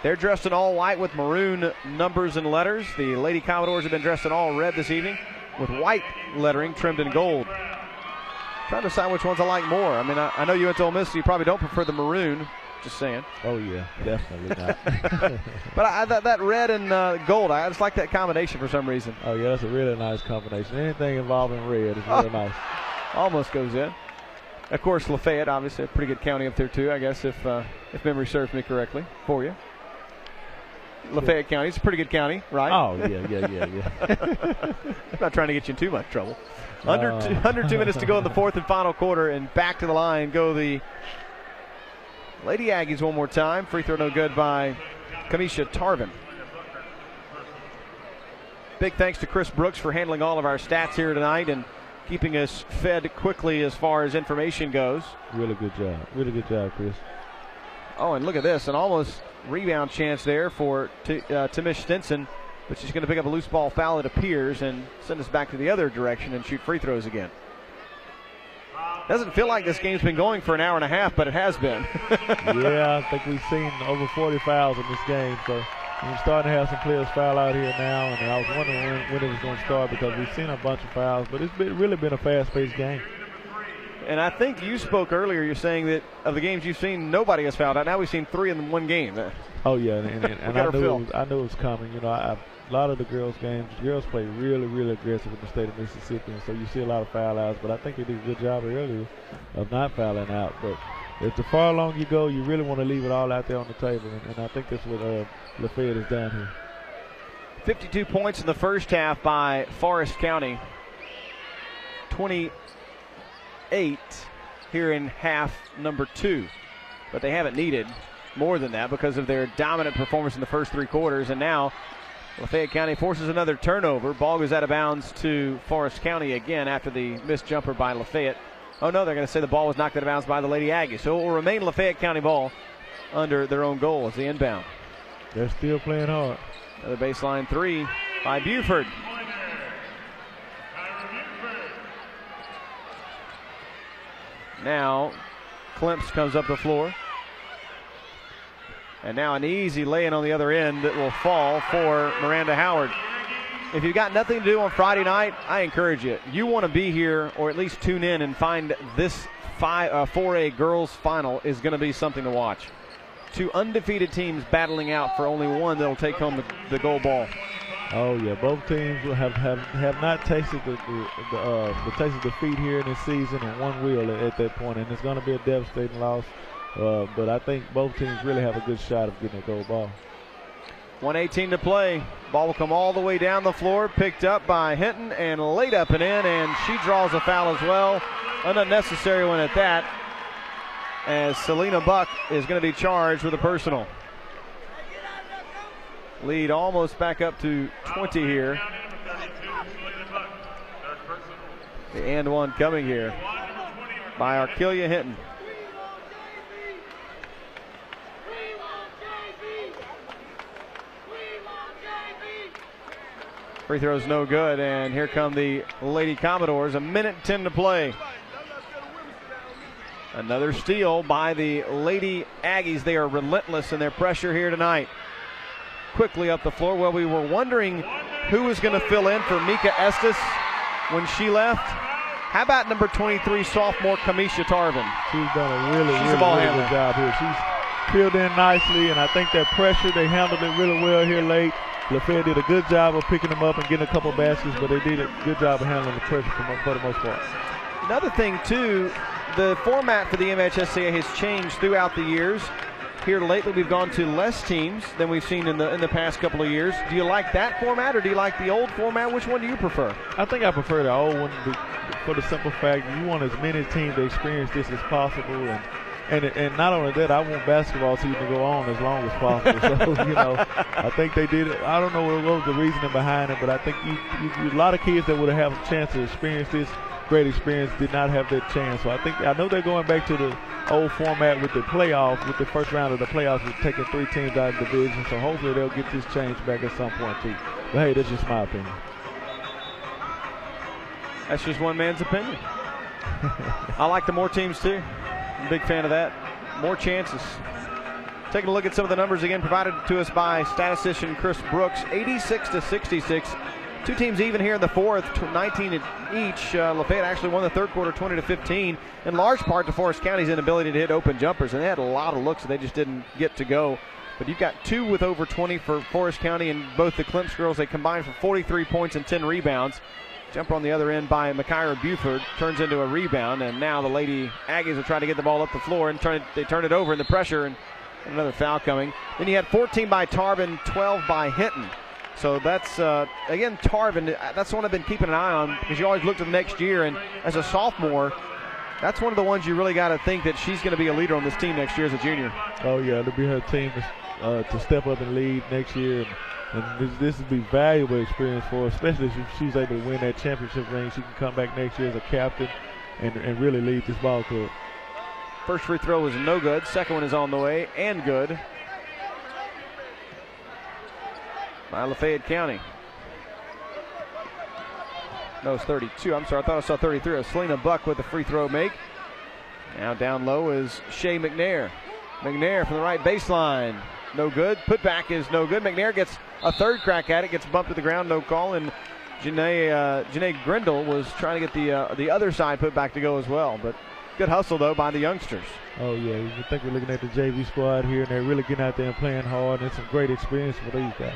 They're dressed in all white with maroon numbers and letters. The Lady Commodores have been dressed in all red this evening with white lettering trimmed in gold. Trying to decide which ones I like more. I mean, I know you went to Ole Miss, so you probably don't prefer the maroon. Just saying. Oh, yeah, definitely not. But that red and gold, I just like that combination for some reason. Oh, yeah, that's a really nice combination. Anything involving red is really nice. Almost goes in. Of course, Lafayette, obviously a pretty good county up there, too, I guess, if memory serves me correctly for you. Lafayette County is a pretty good county, right? Oh, yeah. I'm not trying to get you in too much trouble. Under 2 minutes to go in the fourth and final quarter, and back to the line go the Lady Aggies one more time. Free throw no good by Kamisha Tarvin. Big thanks to Chris Brooks for handling all of our stats here tonight and keeping us fed quickly as far as information goes. Really good job, Chris. Oh, and look at this, an almost rebound chance there for Tamish Stinson, but she's going to pick up a loose ball foul, it appears, and send us back to the other direction and shoot free throws again. Doesn't feel like this game's been going for an hour and a half, but it has been. Yeah, I think we've seen over 40 fouls in this game, so we're starting to have some players foul out here now, and I was wondering when it was going to start because we've seen a bunch of fouls, but it's really been a fast-paced game. And I think you spoke earlier, you're saying that of the games you've seen, nobody has fouled out. Now we've seen 3 in one game. Oh, yeah, and I knew it was coming. A lot of the girls' games, girls play really aggressive in the state of Mississippi, and so you see a lot of foul outs, but I think they did a good job earlier of not fouling out. But if the far along you go, you really want to leave it all out there on the table, and I think that's what Lafayette has done here. 52 points in the first half by Forrest County. 28 here in half number 2. But they haven't needed more than that because of their dominant performance in the first 3 quarters, and now Lafayette County forces another turnover. Ball goes out of bounds to Forrest County again after the missed jumper by Lafayette. Oh, no, they're going to say the ball was knocked out of bounds by the Lady Aggies. So it will remain Lafayette County ball under their own goal as the inbound. They're still playing hard. Another baseline 3 by Buford. Now, Klimps comes up the floor. And now an easy lay-in on the other end that will fall for Miranda Howard. If you've got nothing to do on Friday night, I encourage you. You want to be here or at least tune in and find this 4A girls final is going to be something to watch. Two undefeated teams battling out for only one that will take home the gold ball. Oh yeah, both teams have not tasted the taste of defeat here in this season, and one will at that point, and it's going to be a devastating loss. But I think both teams really have a good shot of getting a gold ball. 1:18 to play. Ball will come all the way down the floor, picked up by Hinton and laid up and in, and she draws a foul as well. An unnecessary one at that, as Selena Buck is going to be charged with a personal. Lead almost back up to 20 here. The and one coming here by Arkelia Hinton. Free throw's no good, and here come the Lady Commodores. 1:10 to play. Another steal by the Lady Aggies. They are relentless in their pressure here tonight. Quickly up the floor. Well, we were wondering who was going to fill in for Mika Estes when she left. How about number 23 sophomore Kamisha Tarvin? She's done a really handler. good job here. She's filled in nicely, and I think that pressure, they handled it really well here late. Lafayette did a good job of picking them up and getting a couple baskets, but they did a good job of handling the pressure for the most part. Another thing, too, the format for the MHSAA has changed throughout the years. Here lately, we've gone to less teams than we've seen in the past couple of years. Do you like that format, or do you like the old format? Which one do you prefer? I think I prefer the old one for the simple fact you want as many teams to experience this as possible, and not only that, I want basketball season to go on as long as possible. So, I think they did it. I don't know what was the reasoning behind it, but I think a lot of kids that would have a chance to experience this great experience did not have that chance. So I know they're going back to the old format with the playoff, with the first round of the playoffs, with taking 3 teams out of the division. So hopefully they'll get this change back at some point too. But hey, that's just my opinion. That's just one man's opinion. I like the more teams too. I'm a big fan of that. More chances. Taking a look at some of the numbers again provided to us by statistician Chris Brooks. 86-66. Two teams even here in the fourth, 19 each. Lafayette actually won the third quarter 20-15, in large part to Forrest County's inability to hit open jumpers, and they had a lot of looks and they just didn't get to go. But you've got 2 with over 20 for Forrest County, and both the Clemps girls, they combined for 43 points and 10 rebounds. Jumper on the other end by Makaira Buford turns into a rebound, and now the Lady Aggies are trying to get the ball up the floor, and they turn it over in the pressure, and another foul coming. Then you had 14 by Tarvin, 12 by Hinton. So that's, again, Tarvin, that's the one I've been keeping an eye on, because you always look to the next year, and as a sophomore, that's one of the ones you really got to think that she's going to be a leader on this team next year as a junior. Oh, yeah, it'll be her team to step up and lead next year. And this will be valuable experience for her, especially if she's able to win that championship ring. She can come back next year as a captain and really lead this ball club. First free throw was no good. Second one is on the way and good by Lafayette County. No, it's 32. I'm sorry, I thought I saw 33. Selena Buck with the free throw make. Now down low is Shay McNair. McNair from the right baseline. No good. Putback is no good. McNair gets a third crack at it, gets bumped to the ground, no call, and Janae Grindle was trying to get the other side put back to go as well. But good hustle, though, by the youngsters. Oh, yeah. You think we're looking at the JV squad here, and they're really getting out there and playing hard, and it's some great experience for these guys.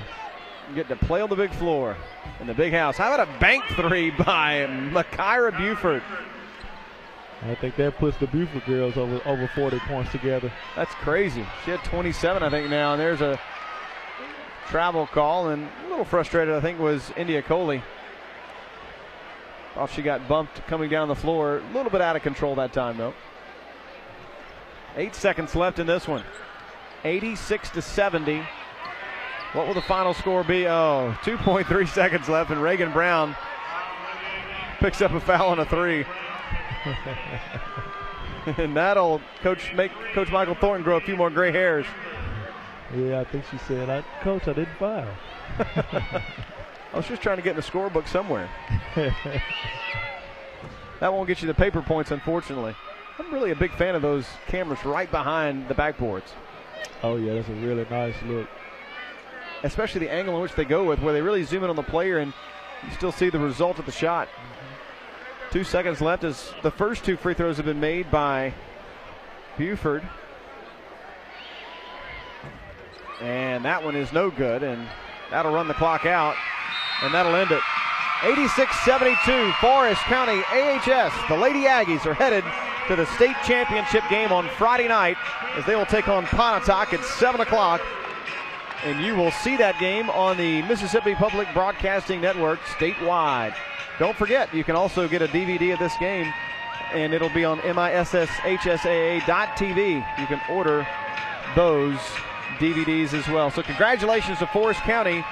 Getting to play on the big floor in the big house. How about a bank three by Makaira Buford? I think that puts the Buford girls over 40 points together. That's crazy. She had 27, I think, now, and there's a travel call, and a little frustrated, I think, was India Coley. Thought she got bumped coming down the floor. A little bit out of control that time, though. 8 seconds left in this one. 86-70. What will the final score be? Oh, 2.3 seconds left, and Reagan Brown picks up a foul on a 3. And that'll make Coach Michael Thornton grow a few more gray hairs. Yeah, I think she said, Coach, I didn't foul. I was just trying to get in the scorebook somewhere. That won't get you the paper points, unfortunately. I'm really a big fan of those cameras right behind the backboards. Oh, yeah, that's a really nice look. Especially the angle in which they go with, where they really zoom in on the player and you still see the result of the shot. 2 seconds left as the first 2 free throws have been made by Buford. And that one is no good, and that'll run the clock out, and that'll end it. 86-72, Forrest County AHS. The Lady Aggies are headed to the state championship game on Friday night as they will take on Pontotoc at 7 o'clock. And you will see that game on the Mississippi Public Broadcasting Network statewide. Don't forget, you can also get a DVD of this game, and it'll be on MHSAA.tv. You can order those DVDs as well. So congratulations to Forrest County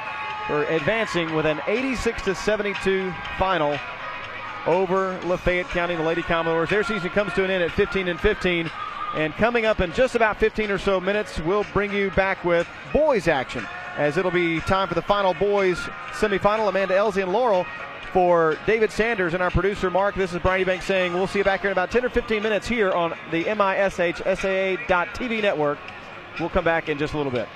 for advancing with an 86-72 final over Lafayette County, the Lady Commodores. Their season comes to an end at 15-15. And coming up in just about 15 or so minutes, we'll bring you back with boys action, as it'll be time for the final boys semifinal. Amanda Elsie and Laurel. For David Sanders and our producer Mark, this is Brian Ebanks saying we'll see you back here in about 10 or 15 minutes here on the MISHSAA.TV network. We'll come back in just a little bit.